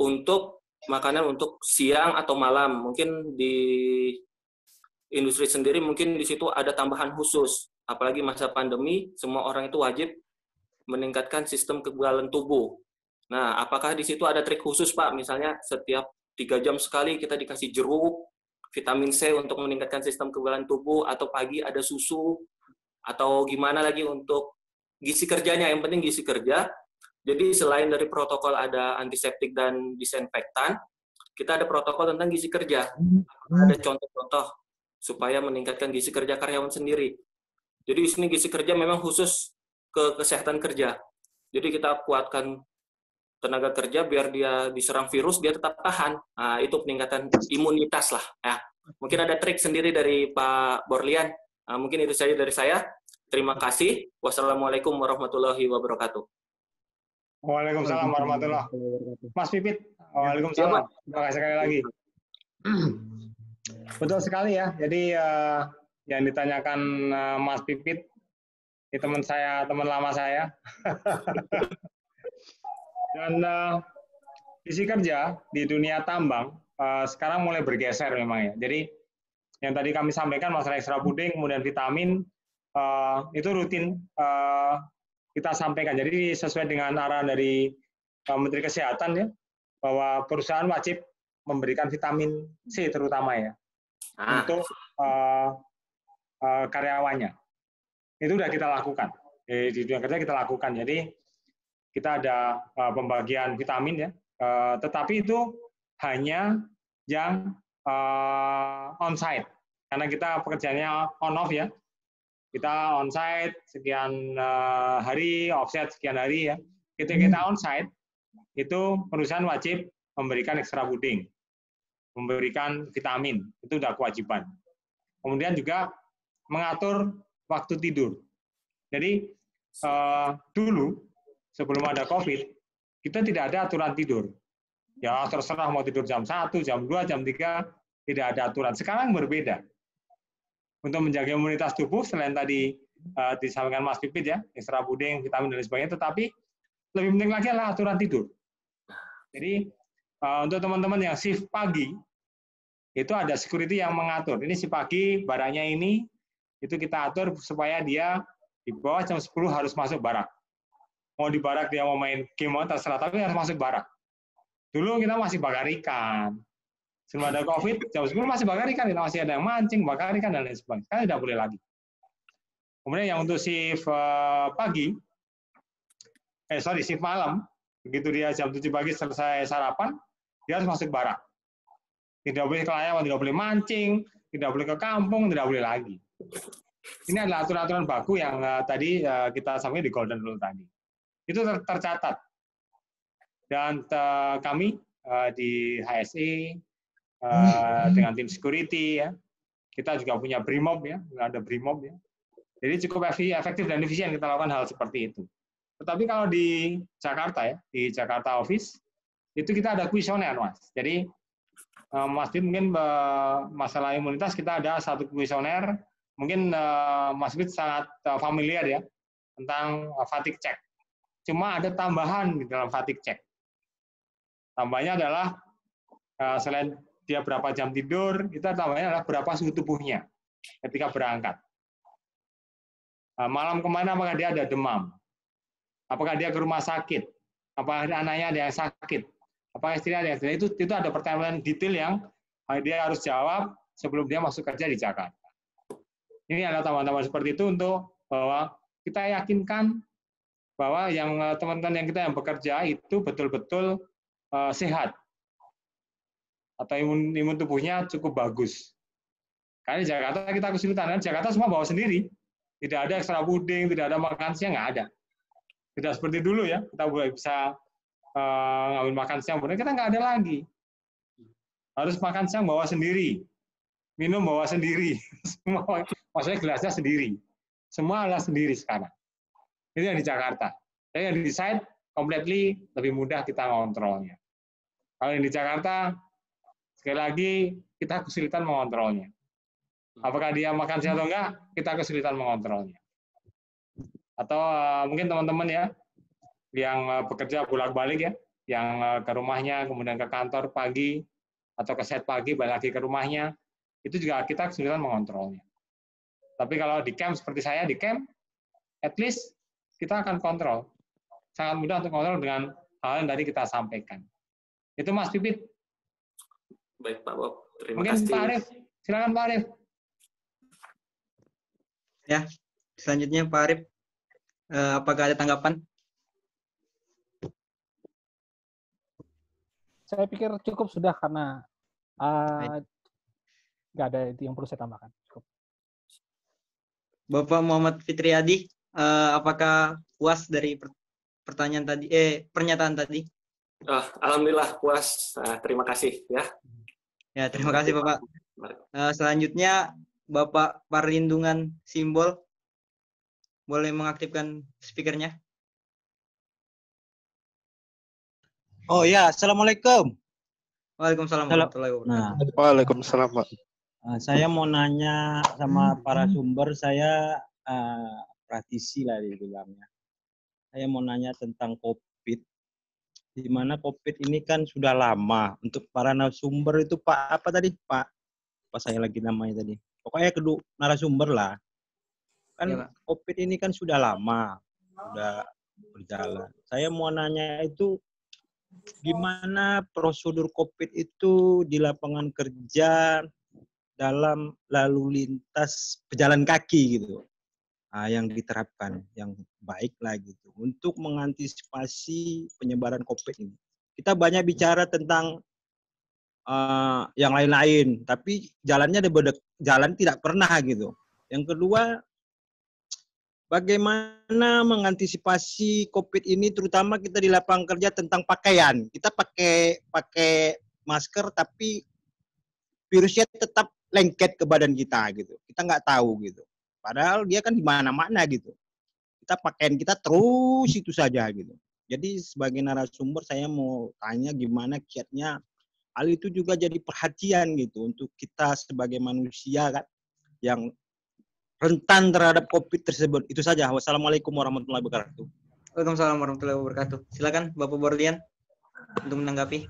untuk makanan untuk siang atau malam, mungkin di industri sendiri mungkin di situ ada tambahan khusus. Apalagi masa pandemi, semua orang itu wajib meningkatkan sistem kekebalan tubuh. Nah, apakah di situ ada trik khusus, Pak? Misalnya setiap 3 jam sekali kita dikasih jeruk, vitamin C untuk meningkatkan sistem kekebalan tubuh, atau pagi ada susu, atau gimana lagi untuk gizi kerjanya. Yang penting gizi kerja. Jadi selain dari protokol ada antiseptik dan disinfektan, kita ada protokol tentang gizi kerja. Ada contoh-contoh supaya meningkatkan gizi kerja karyawan sendiri. Jadi di sini gizi kerja memang khusus ke kesehatan kerja. Jadi kita kuatkan tenaga kerja biar dia diserang virus, dia tetap tahan. Nah, itu peningkatan imunitas lah. Ya. Mungkin ada trik sendiri dari Pak Borlian. Mungkin itu saja dari saya. Terima kasih. Wassalamualaikum warahmatullahi wabarakatuh. Waalaikumsalam warahmatullahi wabarakatuh. Mas Pipit, waalaikumsalam. Terima kasih sekali lagi. Betul sekali ya. Jadi yang ditanyakan Mas Pipit, ini teman saya, teman lama saya. Dan gizi kerja di dunia tambang sekarang mulai bergeser memang ya. Jadi yang tadi kami sampaikan masalah extra pudding, kemudian vitamin, itu rutin kita sampaikan. Jadi sesuai dengan arahan dari Menteri Kesehatan ya, bahwa perusahaan wajib memberikan vitamin C terutama ya untuk karyawannya. Itu sudah kita lakukan di dunia kerja, kita lakukan. Jadi kita ada pembagian vitamin ya, tetapi itu hanya yang on-site, karena kita pekerjaannya on-off ya. Kita on-site sekian hari, off-site sekian hari ya. Ketika kita on-site, itu perusahaan wajib memberikan extra pudding, memberikan vitamin, itu sudah kewajiban. Kemudian juga mengatur waktu tidur. Jadi dulu sebelum ada COVID, kita tidak ada aturan tidur. Ya terserah mau tidur jam 1, jam 2, jam 3, tidak ada aturan. Sekarang berbeda. Untuk menjaga imunitas tubuh, selain tadi disampaikan Mas Pipit ya, extra pudding, vitamin dan sebagainya, tetapi lebih penting lagi adalah aturan tidur. Jadi untuk teman-teman yang shift pagi, itu ada security yang mengatur. Ini shift pagi, barangnya ini, itu kita atur supaya dia di bawah jam 10 harus masuk barak. Mau di barak dia mau main game, terserah, tapi harus masuk barak. Dulu kita masih bakar ikan. Sebelum ada COVID, jam 10 masih bakar ikan, kita masih ada yang mancing, bakar ikan, dan lain sebagainya. Sekarang tidak boleh lagi. Kemudian yang untuk shift shift malam, begitu dia jam 7 pagi selesai sarapan, dia harus masuk barak. Tidak boleh ke layangan, tidak boleh mancing, tidak boleh ke kampung, tidak boleh lagi. Ini adalah aturan-aturan baku yang tadi kita sampaikan di Golden Rule tadi. Itu tercatat. Dan kami di HSE dengan tim security ya, kita juga punya BRIMOB ya, ada BRIMOB ya. Jadi cukup efektif dan efisien kita lakukan hal seperti itu. Tetapi kalau di Jakarta ya, di Jakarta Office itu kita ada kuesioner Mas. Jadi Mas Bit mungkin masalah imunitas kita ada satu kuesioner, mungkin Mas Bit sangat familiar ya tentang fatigue check. Cuma ada tambahan di dalam fatigue check. Tambahnya adalah selain dia berapa jam tidur, kita tambahnya adalah berapa suhu tubuhnya ketika berangkat. Malam kemana apakah dia ada demam? apakah dia ke rumah sakit, apakah anaknya ada yang sakit, apakah istrinya ada yang sakit, itu ada pertanyaan detail yang dia harus jawab sebelum dia masuk kerja di Jakarta. Ini adalah tambahan-tambahan seperti itu untuk bahwa kita yakinkan bahwa yang teman-teman yang bekerja itu betul-betul sehat atau imun tubuhnya cukup bagus. Karena di Jakarta kita kesulitan, karena Jakarta semua bawa sendiri, tidak ada ekstra puding, tidak ada makan siang, nggak ada. Tidak seperti dulu ya, kita bisa ngambil makan siang, benar kita nggak ada lagi. Harus makan siang bawa sendiri, minum bawa sendiri, semua maksudnya gelasnya sendiri, semua adalah sendiri sekarang. Itu yang di Jakarta. Jadi yang di site completely lebih mudah kita ngontrolnya. Kalau yang di Jakarta sekali lagi kita kesulitan mengontrolnya. Apakah dia makan siang atau enggak, kita kesulitan mengontrolnya. Atau mungkin teman-teman ya yang bekerja bolak-balik ya, yang ke rumahnya kemudian ke kantor pagi atau ke site pagi balik lagi ke rumahnya, itu juga kita kesulitan mengontrolnya. Tapi kalau di camp seperti saya di camp, at least kita akan kontrol. Sangat mudah untuk kontrol dengan hal yang tadi kita sampaikan. Itu Mas Pipit. Baik Pak Bob, terima Mungkin kasih. Pak Arif, silakan Pak Arif. Ya, selanjutnya Pak Arif, apakah ada tanggapan? Saya pikir cukup sudah karena nggak ada yang perlu saya tambahkan. Cukup. Bapak Muhammad Fitriadi, apakah puas dari pernyataan tadi? Alhamdulillah puas. Terima kasih ya. Ya, terima kasih Bapak. Selanjutnya Bapak Perlindungan Simbol, boleh mengaktifkan speakernya? Oh ya, assalamualaikum. Waalaikumsalam warahmatullahi wabarakatuh. Waalaikumsalam, Pak. Saya mau nanya sama para sumber, saya praktisi lah dibilangnya. Saya mau nanya tentang COVID, di mana COVID ini kan sudah lama. Untuk para narasumber itu Pak, apa tadi Pak? Apa saya lagi namanya tadi? Pokoknya kedua narasumber lah. Kan ya, COVID ini kan sudah lama, sudah berjalan. Saya mau nanya itu, gimana prosedur COVID itu di lapangan kerja dalam lalu lintas pejalan kaki gitu, yang diterapkan yang baik lah gitu untuk mengantisipasi penyebaran COVID ini. Kita banyak bicara tentang yang lain-lain, tapi jalannya jalan tidak pernah gitu. Yang kedua, bagaimana mengantisipasi COVID ini, terutama kita di lapangan kerja tentang pakaian. Kita pakai masker, tapi virusnya tetap lengket ke badan kita gitu. Kita nggak tahu gitu. Padahal dia kan di mana-mana gitu. Kita pakaian kita terus itu saja gitu. Jadi sebagai narasumber saya mau tanya gimana kiatnya hal itu juga jadi perhatian gitu untuk kita sebagai manusia kan yang rentan terhadap COVID tersebut. Itu saja. Wassalamualaikum warahmatullahi wabarakatuh. Waalaikumsalam warahmatullahi wabarakatuh. Silakan Bapak Borlian untuk menanggapi.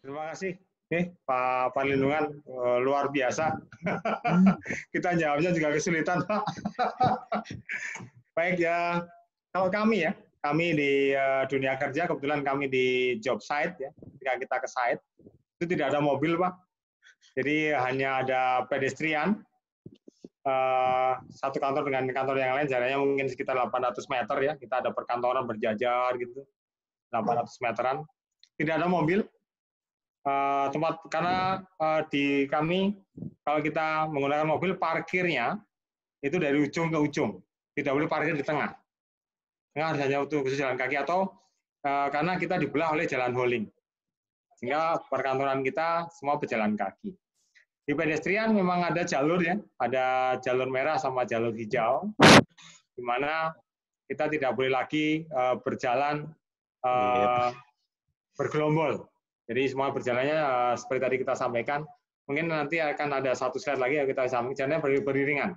Terima kasih. Pak Perlindungan luar biasa. Kita jawabnya juga kesulitan, Pak. Baik ya. Kalau kami di dunia kerja, kebetulan kami di job site ya. Ketika kita ke site, itu tidak ada mobil, Pak. Jadi hanya ada pedestrian. Satu kantor dengan kantor yang lain jaraknya mungkin sekitar 800 meter ya. Kita ada perkantoran berjajar gitu, 800 meteran. Tidak ada mobil. Tempat karena di kami kalau kita menggunakan mobil parkirnya itu dari ujung ke ujung, tidak boleh parkir di tengah. Tengah harus hanya untuk khusus jalan kaki atau karena kita dibelah oleh jalan hauling, sehingga perkantoran kita semua berjalan kaki. Di pedestrian memang ada jalur ya, ada jalur merah sama jalur hijau, di mana kita tidak boleh lagi berjalan bergelombol. Jadi semua berjalannya seperti tadi kita sampaikan. Mungkin nanti akan ada satu slide lagi yang kita sampaikan, jalannya beriringan.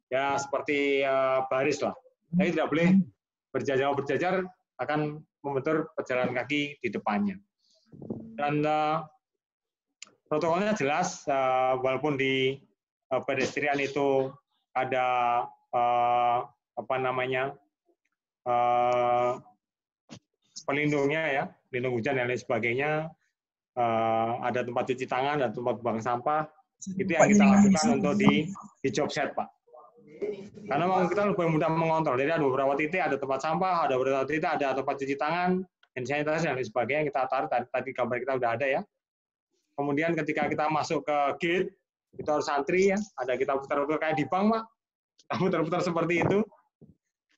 Ya seperti baris lah. Tapi tidak boleh berjajar akan membentur pejalan kaki di depannya. Dan protokolnya jelas, walaupun di pedestrian itu ada pelindungnya ya, pelindung hujan dan lain sebagainya, ada tempat cuci tangan dan tempat buang sampah, itu yang kita lakukan untuk di job set, Pak. Karena memang kita lebih mudah mengontrol. Jadi ada beberapa titik ada tempat sampah, ada beberapa titik ada tempat cuci tangan, hand sanitizer dan lain sebagainya. Kita taruh tadi gambar kita udah ada ya. Kemudian ketika kita masuk ke gate, itu harus antri ya. Ada kita putar-putar kayak di bank, Pak. Kita putar-putar seperti itu.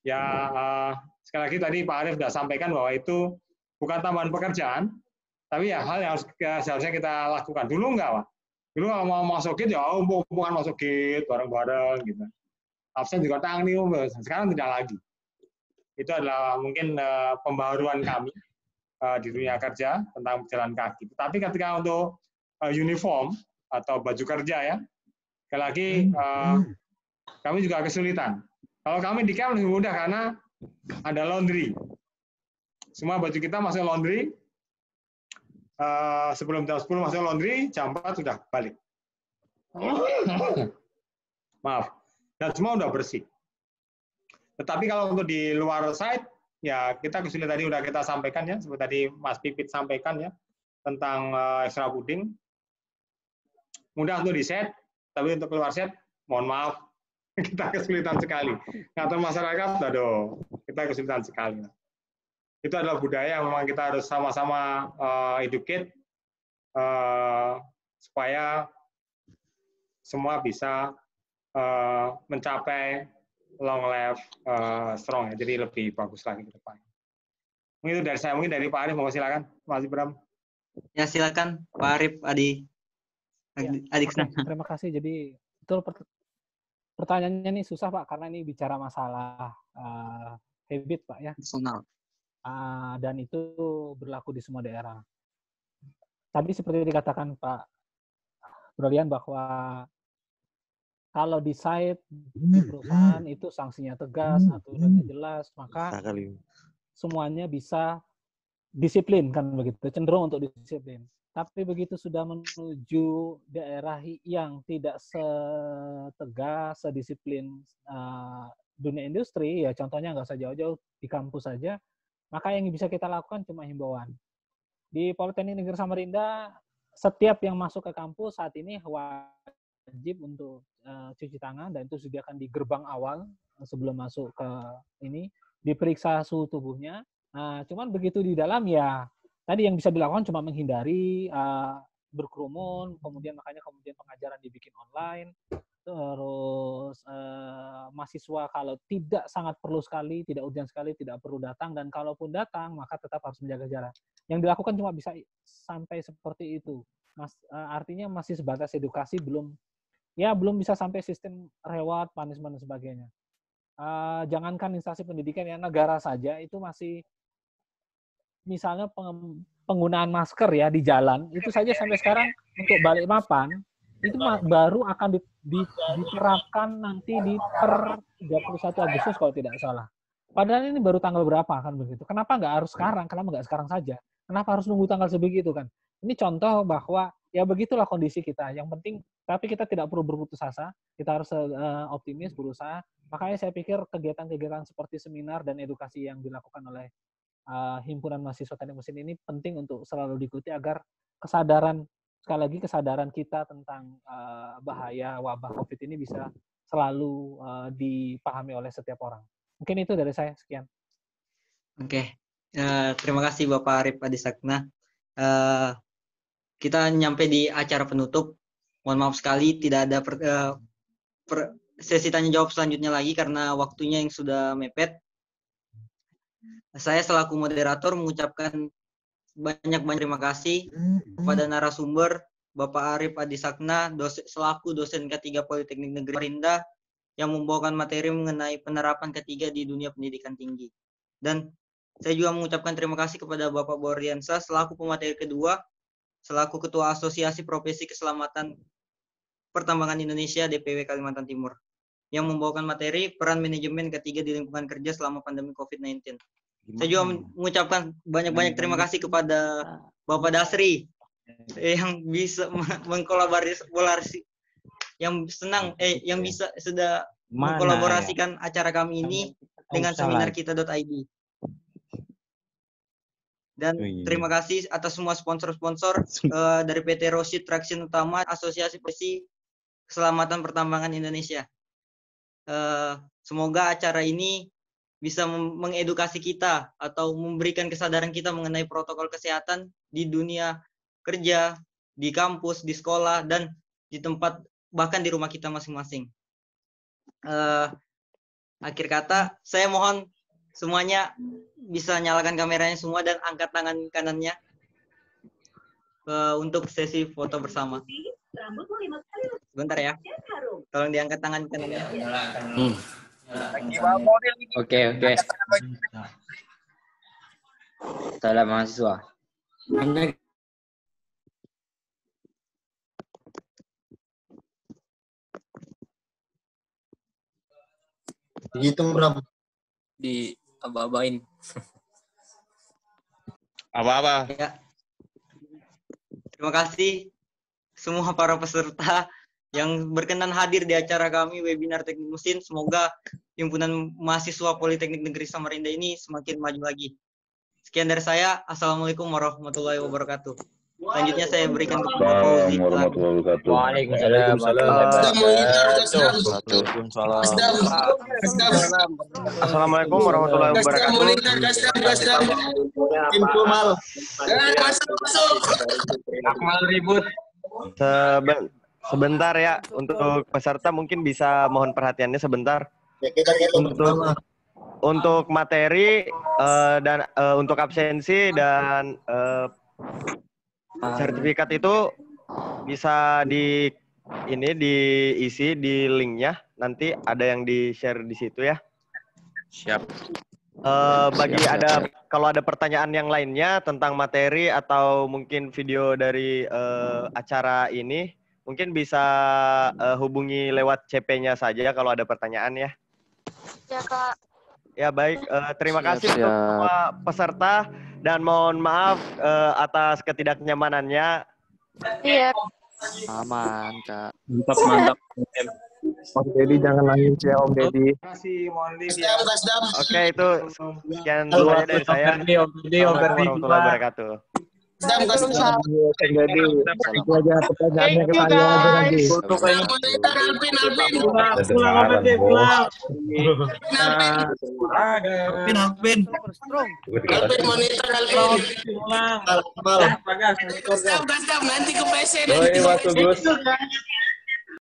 Ya sekali lagi tadi Pak Arief sudah sampaikan bahwa itu bukan tambahan pekerjaan, tapi ya hal yang seharusnya kita lakukan. Dulu enggak, Pak. Dulu kalau mau masuk gate ya bukan masuk gate bareng-bareng gitu. Absen juga tanggung, sekarang tidak lagi. Itu adalah mungkin pembaharuan kami di dunia kerja tentang pejalan kaki. Tapi ketika untuk uniform atau baju kerja ya, sekali lagi kami juga kesulitan. Kalau kami di camp lebih mudah karena ada laundry. Semua baju kita masuk laundry, sebelum jam 10 masuk laundry, jam 4 sudah balik. Maaf. Dan semua udah bersih. Tetapi kalau untuk di luar site, ya kita kesulitan tadi udah kita sampaikan ya, seperti tadi Mas Pipit sampaikan ya, tentang extra puding. Mudah untuk di set, tapi untuk keluar set, mohon maaf, kita kesulitan sekali. Ngatur masyarakat, aduh, kita kesulitan sekali. Itu adalah budaya yang memang kita harus sama-sama educate, supaya semua bisa mencapai long life strong ya, jadi lebih bagus lagi ke depan. Mungkin itu dari saya, mungkin dari Pak Arief, mau silakan, Mas Ibram. Ya silakan Pak Arief, adik. Terima kasih. Jadi betul pertanyaannya ini susah Pak, karena ini bicara masalah habit Pak ya. Personal. Dan itu berlaku di semua daerah. Tadi seperti dikatakan Pak Brolian bahwa kalau di site di perusahaan itu sanksinya tegas, aturannya jelas, maka semuanya bisa disiplin kan begitu, cenderung untuk disiplin. Tapi begitu sudah menuju daerah yang tidak setegas, sedisiplin dunia industri, ya contohnya nggak usah jauh-jauh di kampus saja, maka yang bisa kita lakukan cuma himbauan. Di Politeknik Negeri Samarinda, setiap yang masuk ke kampus saat ini wajib untuk cuci tangan, dan itu disediakan di gerbang awal sebelum masuk ke ini, diperiksa suhu tubuhnya. Cuman begitu di dalam ya tadi yang bisa dilakukan cuma menghindari berkerumun, kemudian pengajaran dibikin online, terus mahasiswa kalau tidak sangat perlu sekali, tidak urgent sekali, tidak perlu datang, dan kalaupun datang maka tetap harus menjaga jarak. Yang dilakukan cuma bisa sampai seperti itu. Artinya masih sebatas edukasi, belum bisa sampai sistem reward, punishment, dan sebagainya. Jangankan instansi pendidikan ya, negara saja itu masih, misalnya penggunaan masker ya di jalan, itu saja sampai sekarang untuk Balikpapan, itu baru akan diterapkan nanti di per 31 Agustus kalau tidak salah. Padahal ini baru tanggal berapa kan begitu. Kenapa nggak harus sekarang? Kenapa nggak sekarang saja? Kenapa harus nunggu tanggal sebegitu kan? Ini contoh bahwa ya begitulah kondisi kita. Yang penting, tapi kita tidak perlu berputus asa. Kita harus optimis, berusaha. Makanya saya pikir kegiatan-kegiatan seperti seminar dan edukasi yang dilakukan oleh Himpunan Mahasiswa Teknik Mesin ini penting untuk selalu diikuti agar kesadaran, sekali lagi kesadaran kita tentang bahaya wabah COVID ini bisa selalu dipahami oleh setiap orang. Mungkin itu dari saya, sekian. Oke. Terima kasih Bapak Arief Adisakna. Kita nyampe di acara penutup. Mohon maaf sekali tidak ada sesi tanya jawab selanjutnya lagi karena waktunya yang sudah mepet. Saya selaku moderator mengucapkan banyak terima kasih kepada narasumber Bapak Arief Adisakna selaku dosen K3 Politeknik Negeri Samarinda yang membawakan materi mengenai penerapan ketiga di dunia pendidikan tinggi. Dan saya juga mengucapkan terima kasih kepada Bapak Bordiansa selaku pemateri kedua, selaku Ketua Asosiasi Profesi Keselamatan Pertambangan Indonesia DPW Kalimantan Timur, yang membawakan materi peran manajemen ketiga di lingkungan kerja selama pandemi COVID-19. Saya juga mengucapkan banyak-banyak terima kasih kepada Bapak Dasri yang bisa mengkolaborasi, yang senang, yang bisa sudah mengkolaborasikan acara kami ini dengan seminarkita.id. Dan terima kasih atas semua sponsor-sponsor dari PT Rosid Traction Utama, Asosiasi Profesi Keselamatan Pertambangan Indonesia. Semoga acara ini bisa mengedukasi kita atau memberikan kesadaran kita mengenai protokol kesehatan di dunia kerja, di kampus, di sekolah, dan di tempat, bahkan di rumah kita masing-masing. Akhir kata, saya mohon semuanya bisa nyalakan kameranya semua dan angkat tangan kanannya untuk sesi foto bersama. Sebentar ya, tolong diangkat tangan kanannya. Oke. Salam mahasiswa. Dihitung berapa? Di aba-abain. Apa-apa. Ya. Terima kasih semua para peserta yang berkenan hadir di acara kami webinar teknik mesin. Semoga himpunan mahasiswa Politeknik Negeri Samarinda ini semakin maju lagi. Sekian dari saya. Assalamualaikum warahmatullahi wabarakatuh. Selanjutnya saya berikan kepada Fauzi. Waalaikumsalam. Assalamualaikum warahmatullahi wabarakatuh. Akmal ribut. Sebentar ya, untuk peserta mungkin bisa mohon perhatiannya sebentar. Untuk materi dan untuk absensi dan sertifikat itu bisa diisi di linknya. Nanti ada yang di-share di situ ya. Siap. Kalau ada pertanyaan yang lainnya tentang materi atau mungkin video dari acara ini, mungkin bisa hubungi lewat CP-nya saja kalau ada pertanyaan ya. Ya, Kak. Ya, baik. Terima kasih untuk semua peserta dan mohon maaf atas ketidaknyamanannya. Iya. Aman, Kak. Mantap. Om Deddy jangan nangis ya, Om Deddy. Terima kasih, mohon Oke, itu sekian dulu aja dari saya. Assalamualaikum warahmatullahi wabarakatuh. Nanti ke PC.